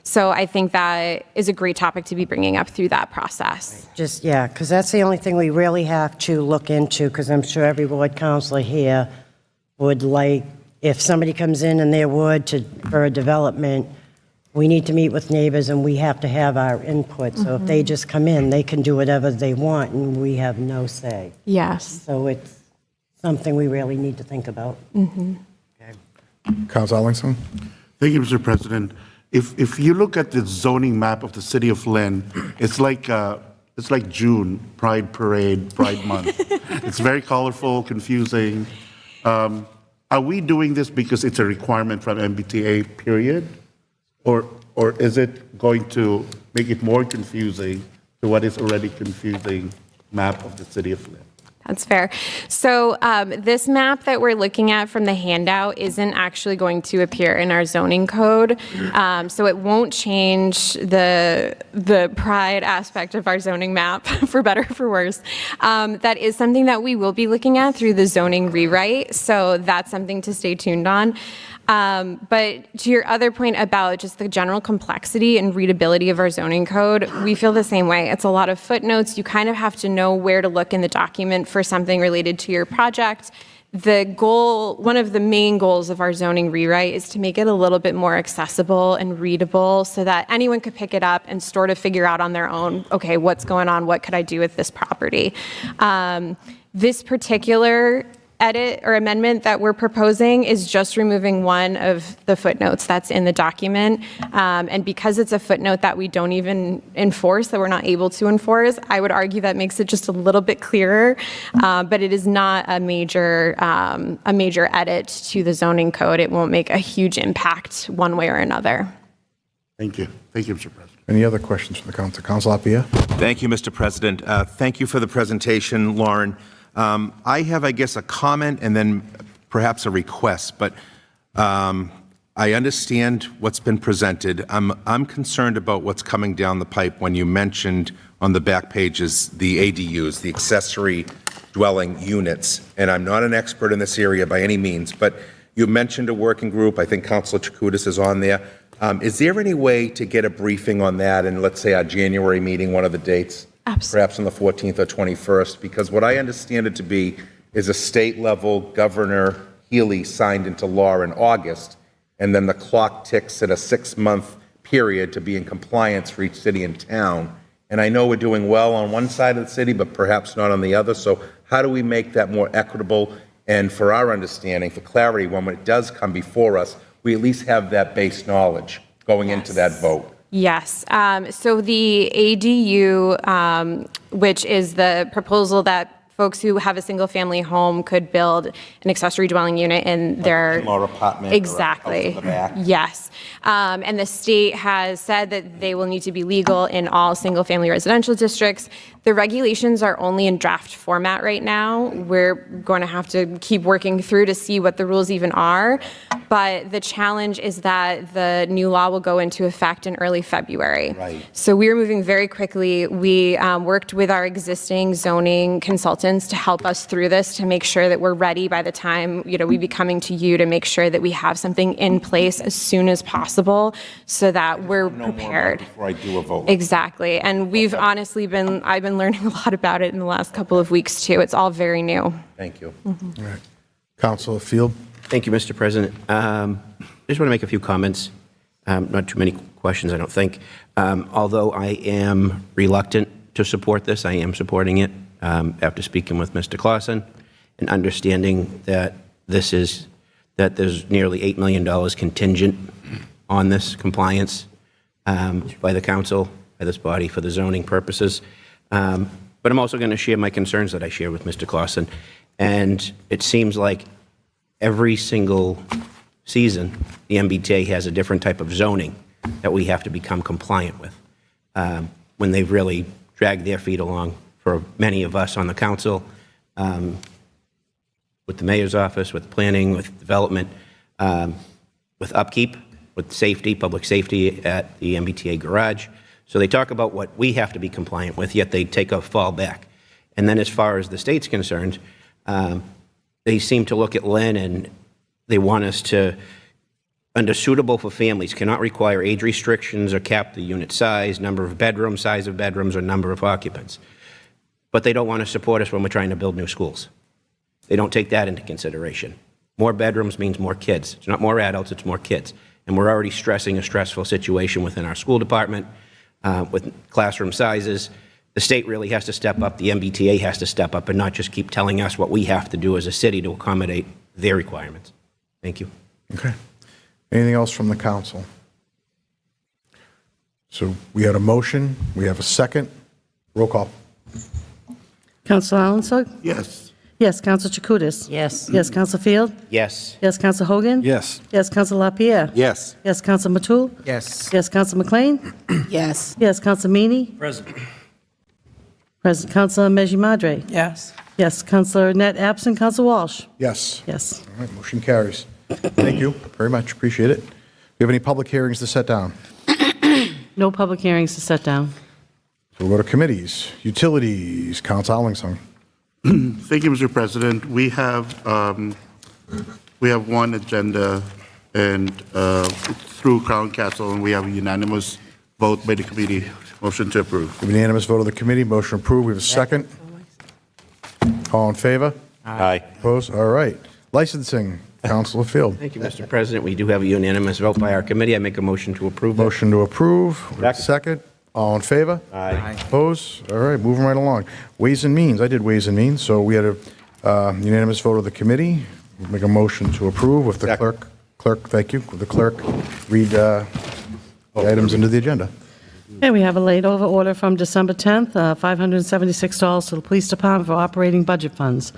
So I think that is a great topic to be bringing up through that process. Just, yeah, because that's the only thing we really have to look into, because I'm sure every ward councilor here would like, if somebody comes in their ward for a development, we need to meet with neighbors and we have to have our input. So if they just come in, they can do whatever they want and we have no say. Yes. So it's something we really need to think about. Councilor Ellingson. Thank you, Mr. President. If you look at the zoning map of the city of Lynn, it's like June, Pride Parade, Pride Month. It's very colorful, confusing. Are we doing this because it's a requirement from MBTA, period? Or is it going to make it more confusing to what is already confusing map of the city of Lynn? That's fair. So this map that we're looking at from the handout isn't actually going to appear in our zoning code. So it won't change the pride aspect of our zoning map, for better or for worse. That is something that we will be looking at through the zoning rewrite. So that's something to stay tuned on. But to your other point about just the general complexity and readability of our zoning code, we feel the same way. It's a lot of footnotes. You kind of have to know where to look in the document for something related to your project. The goal, one of the main goals of our zoning rewrite is to make it a little bit more accessible and readable so that anyone could pick it up and sort of figure out on their own, okay, what's going on? What could I do with this property? This particular edit or amendment that we're proposing is just removing one of the footnotes that's in the document. And because it's a footnote that we don't even enforce, that we're not able to enforce, I would argue that makes it just a little bit clearer. But it is not a major edit to the zoning code. It won't make a huge impact one way or another. Thank you. Thank you, Mr. President. Any other questions from the council? Councilor Lapierre. Thank you, Mr. President. Thank you for the presentation, Lauren. I have, I guess, a comment and then perhaps a request, but I understand what's been presented. I'm concerned about what's coming down the pipe when you mentioned on the back pages the ADUs, the accessory dwelling units. And I'm not an expert in this area by any means, but you mentioned a working group. I think Councilor Chakutis is on there. Is there any way to get a briefing on that in, let's say, our January meeting, one of the dates? Absolutely. Perhaps on the 14th or 21st? Because what I understand it to be is a state level, Governor Healy signed into law in August, and then the clock ticks at a 6-month period to be in compliance for each city and town. And I know we're doing well on one side of the city, but perhaps not on the other. So how do we make that more equitable? And for our understanding, for clarity, when it does come before us, we at least have that base knowledge going into that vote. Yes. So the ADU, which is the proposal that folks who have a single-family home could build an accessory dwelling unit in their in-law apartment. exactly. Or a house in the back. Yes. And the state has said that they will need to be legal in all single-family residential districts. The regulations are only in draft format right now. We're going to have to keep working through to see what the rules even are. But the challenge is that the new law will go into effect in early February. Right. So we are moving very quickly. We worked with our existing zoning consultants to help us through this, to make sure that we're ready by the time, we be coming to you to make sure that we have something in place as soon as possible so that we're prepared. Before I do a vote. Exactly. And we've honestly I've been learning a lot about it in the last couple of weeks too. It's all very new. Thank you. All right. Councilor Field. Thank you, Mr. President. I just want to make a few comments. Not too many questions, I don't think. Although I am reluctant to support this, I am supporting it after speaking with Mr. Clausen and understanding that there's nearly $8 million contingent on this compliance by the council, by this body for the zoning purposes. But I'm also going to share my concerns that I share with Mr. Clausen. And it seems like every single season, the MBTA has a different type of zoning that we have to become compliant with, when they've really dragged their feet along for many of us on the council, with the mayor's office, with planning, with development, with upkeep, with safety, public safety at the MBTA garage. So they talk about what we have to be compliant with, yet they take a fall back. And then as far as the state's concerned, they seem to look at Lynn and they want us to, under suitable for families, cannot require age restrictions or cap the unit size, number of bedrooms, size of bedrooms, or number of occupants. But they don't want to support us when we're trying to build new schools. They don't take that into consideration. More bedrooms means more kids. It's not more adults, it's more kids. And we're already stressing a stressful situation within our school department with classroom sizes. The state really has to step up. The MBTA has to step up and not just keep telling us what we have to do as a city to accommodate their requirements. Thank you. Okay. Anything else from the council? So we had a motion. We have a second. Roll call. Councilor Allensburg? Yes. Yes. Councilor Chakutis? Yes. Yes. Councilor Field? Yes. Yes. Councilor Hogan? Yes. Yes. Councilor LaPierre? Yes. Yes. Councilor Matul? Yes. Yes. Councilor McLean? Yes. Yes. Councilor Meany? President. Present. Councilor Meji Madre? Yes. Yes. Councilor Net absent. Councilor Walsh? Yes. Yes. All right, motion carries. Thank you very much. Appreciate it. Do you have any public hearings to set down? No public hearings to set down. So we'll go to committees. Utilities, Council Allensburg. Thank you, Mr. President. We have one agenda and it's through Crown Castle, and we have a unanimous vote by the committee. Motion to approve. Unanimous vote of the committee. Motion approved. We have a second. All in favor? Aye. Opposed? All right. Licensing, Councilor Field. Thank you, Mr. President. We do have a unanimous vote by our committee. I make a motion to approve. Motion to approve. We have a second. All in favor? Aye. Opposed? All right, moving right along. Ways and Means. I did Ways and Means, so we had a unanimous vote of the committee. We'll make a motion to approve with the clerk, thank you, with the clerk read the items into the agenda. Okay, we have a late over order from December 10th, $576 to the police department for operating budget funds.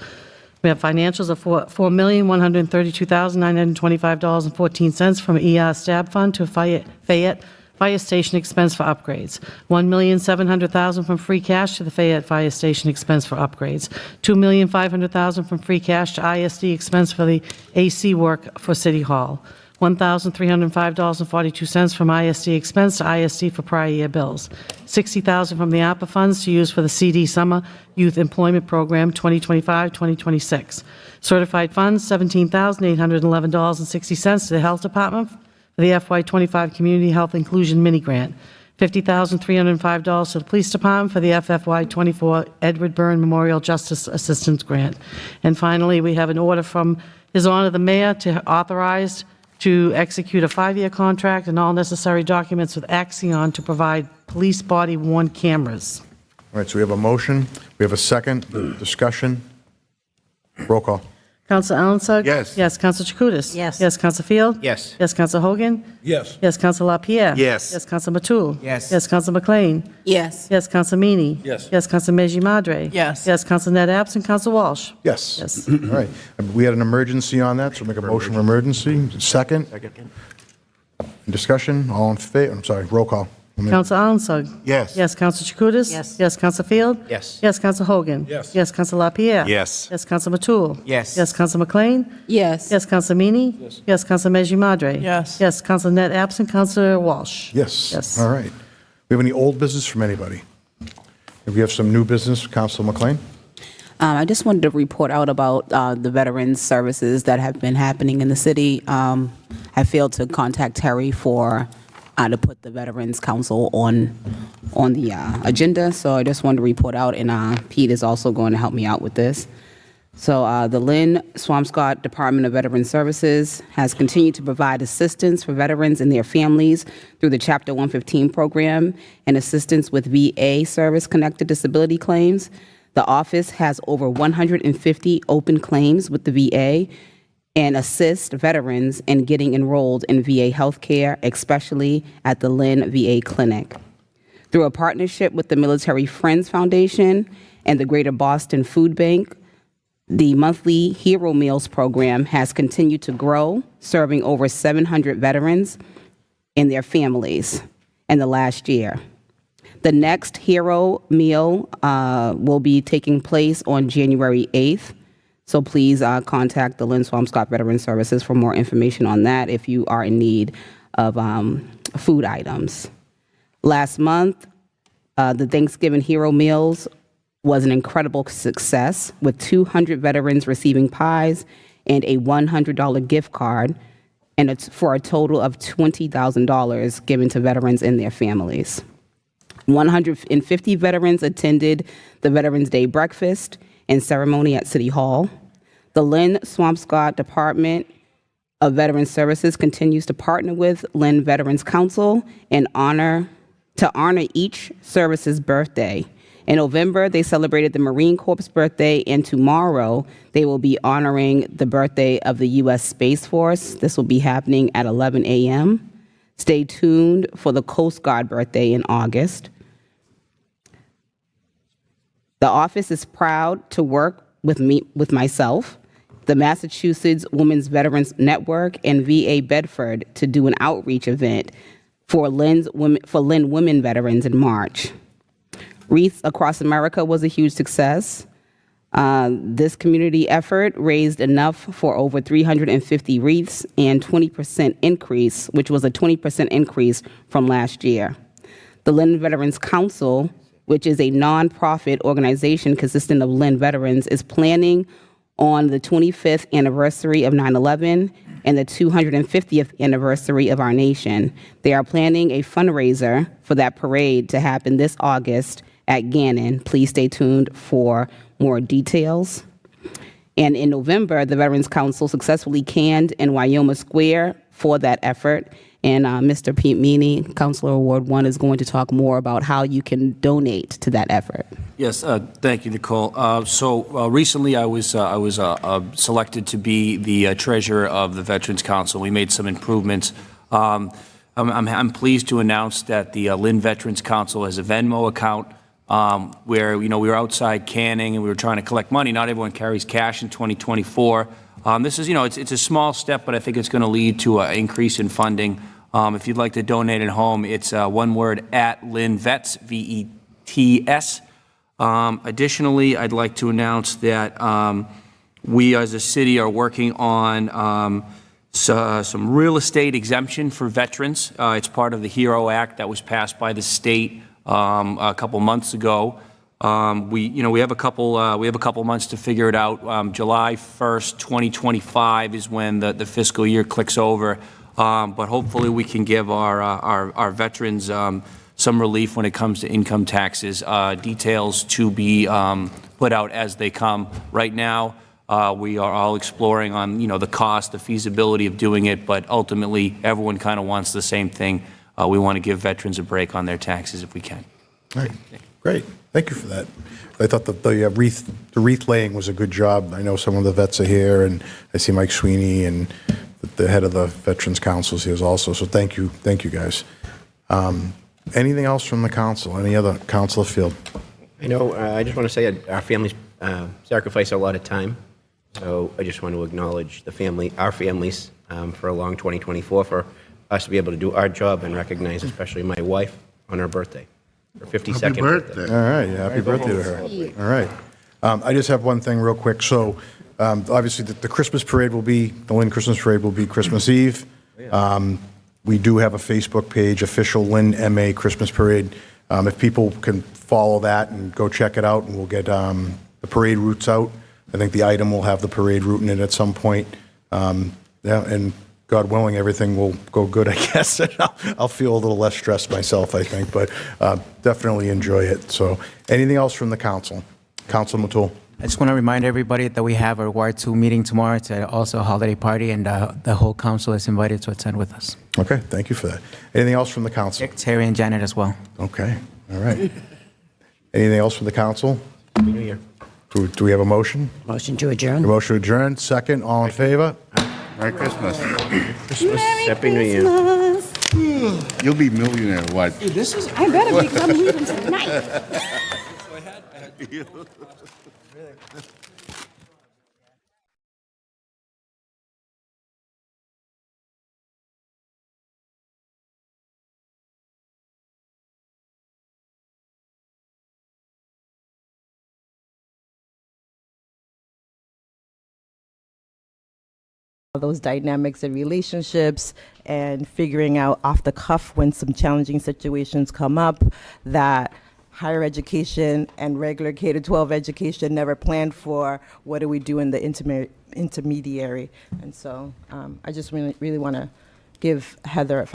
We have financials of $4,132,925.14 from ER Stab Fund to Fayette Fire Station expense for upgrades. $1,700,000 from free cash to the Fayette Fire Station expense for upgrades. $2,500,000 from free cash to ISD expense for the AC work for City Hall. $1,305.42 from ISD expense to ISD for prior year bills. $60,000 from the ARPA funds to use for the CD Summer Youth Employment Program 2025-2026. Certified funds, $17,811.60 to the Health Department for the FY25 Community Health Inclusion Mini Grant. $50,305 to the Police Department for the FFY24 Edward Byrne Memorial Justice Assistance Grant. And finally, we have an order from His Honor the Mayor to authorize to execute a 5-year contract and all necessary documents with Axion to provide police body-worn cameras. All right, so we have a motion, we have a second, discussion. Roll call. Counsel Alan Yes. Yes. Counsel Chakutis? Yes. Yes. Counsel Field? Yes. Yes. Counsel Hogan? Yes. Yes. Counsel LaPierre? Yes. Yes. Counsel Matul? Yes. Yes. Counsel McLean? Yes. Yes. Counsel Meany? Yes. Yes. Counsel Meji Madre? Yes. Yes. Counsel Net absent. Counsel Walsh? Yes. Yes. All right, we had an emergency on that, so make a motion for emergency. Second. Discussion, all in favor, I'm sorry, roll call. Counsel Alan Yes. Yes. Counsel Chakutis? Yes. Yes. Counsel Field? Yes. Yes. Counsel Hogan? Yes. Yes. Counsel LaPierre? Yes. Yes. Counsel Matul? Yes. Yes. Counsel McLean? Yes. Yes. Counsel Meany? Yes. Yes. Counsel Meji Madre? Yes. Yes. Counsel Net absent. Counsel Walsh? Yes. Yes. All right. We have any old business from anybody? If we have some new business, Counsel McLean? I just wanted to report out about the veterans services that have been happening in the city. I failed to contact Terry for to put the Veterans Council on the agenda, so I just wanted to report out, and Pete is also going to help me out with this. So the Lynn Swampscott Department of Veteran Services has continued to provide assistance for veterans and their families through the Chapter 115 program and assistance with VA service-connected disability claims. The office has over 150 open claims with the VA and assist veterans in getting enrolled in VA healthcare, especially at the Lynn VA Clinic. Through a partnership with the Military Friends Foundation and the Greater Boston Food Bank, the monthly Hero Meals program has continued to grow, serving over 700 veterans and their families in the last year. The next Hero Meal will be taking place on January 8th. So please contact the Lynn Swampscott Veteran Services for more information on that if you are in need of food items. Last month, the Thanksgiving Hero Meals was an incredible success, with 200 veterans receiving pies and a $100 gift card, and it's for a total of $20,000 given to veterans and their families. 150 veterans attended the Veterans Day breakfast and ceremony at City Hall. The Lynn Swampscott Department of Veteran Services continues to partner with Lynn Veterans Council to honor each service's birthday. In November, they celebrated the Marine Corps' birthday, and tomorrow they will be honoring the birthday of the U.S. Space Force. This will be happening at 11 a.m. Stay tuned for the Coast Guard birthday in August. The office is proud to work with myself, the Massachusetts Women's Veterans Network, and VA Bedford to do an outreach event for Lynn women veterans in March. Wreaths Across America was a huge success. This community effort raised enough for over 350 wreaths and 20% increase, which was a 20% increase from last year. The Lynn Veterans Council, which is a nonprofit organization consisting of Lynn veterans, is planning on the 25th anniversary of 9/11 and the 250th anniversary of our nation. They are planning a fundraiser for that parade to happen this August at Gannon. Please stay tuned for more details. And in November, the Veterans Council successfully canned in Wyoma Square for that effort. And Mr. Pete Meany, Counselor Ward 1, is going to talk more about how you can donate to that effort. Yes, thank you, Nicole. Recently I was selected to be the treasurer of the Veterans Council. We made some improvements. I'm pleased to announce that the Lynn Veterans Council has a Venmo account where, we were outside canning and we were trying to collect money. Not everyone carries cash in 2024. This is, it's a small step, but I think it's going to lead to an increase in funding. If you'd like to donate at home, it's one word, @LynnVets, VETS. Additionally, I'd like to announce that we as a city are working on some real estate exemption for veterans. It's part of the HERO Act that was passed by the state a couple months ago. We have a couple months to figure it out. July 1st, 2025 is when the fiscal year clicks over. but hopefully we can give our veterans some relief when it comes to income taxes. Details to be put out as they come. Right now, we are all exploring on, the cost, the feasibility of doing it, but ultimately, everyone kind of wants the same thing. We want to give veterans a break on their taxes if we can. All right, great. Thank you for that. I thought that the wreath laying was a good job. I know some of the vets are here, and I see Mike Sweeney and the head of the Veterans Council is here also. So thank you guys. Anything else from the council? Any other councilor field? I know, I just want to say our families sacrifice a lot of time. So I just want to acknowledge our families, for a long 2024, for us to be able to do our job and recognize especially my wife on her birthday, her 52nd birthday. All right, yeah, happy birthday to her. All right. I just have one thing real quick. So obviously the Christmas parade the Lynn Christmas parade will be Christmas Eve. We do have a Facebook page, official Lynn MA Christmas Parade. If people can follow that and go check it out, and we'll get the parade routes out. I think the item will have the parade route in it at some point. And God willing, everything will go good, I guess. I'll feel a little less stressed myself, I think, but definitely enjoy it. So anything else from the council? Council Matul. I just want to remind everybody that we have our Ward 2 meeting tomorrow. It's also a holiday party, and the whole council is invited to attend with us. Okay, thank you for that. Anything else from the council? Terry and Janet as well. Okay, all right. Anything else from the council? Happy New Year. Do we have a motion? Motion to adjourn. A motion to adjourn, second, all in favor? Merry Christmas. Happy New Year. You'll be millionaire, what? I better because I'm leaving tonight. Those dynamics and relationships and figuring out off the cuff when some challenging situations come up that higher education and regular K-12 education never planned for. What do we do in the intermediary? And so I just really want to give Heather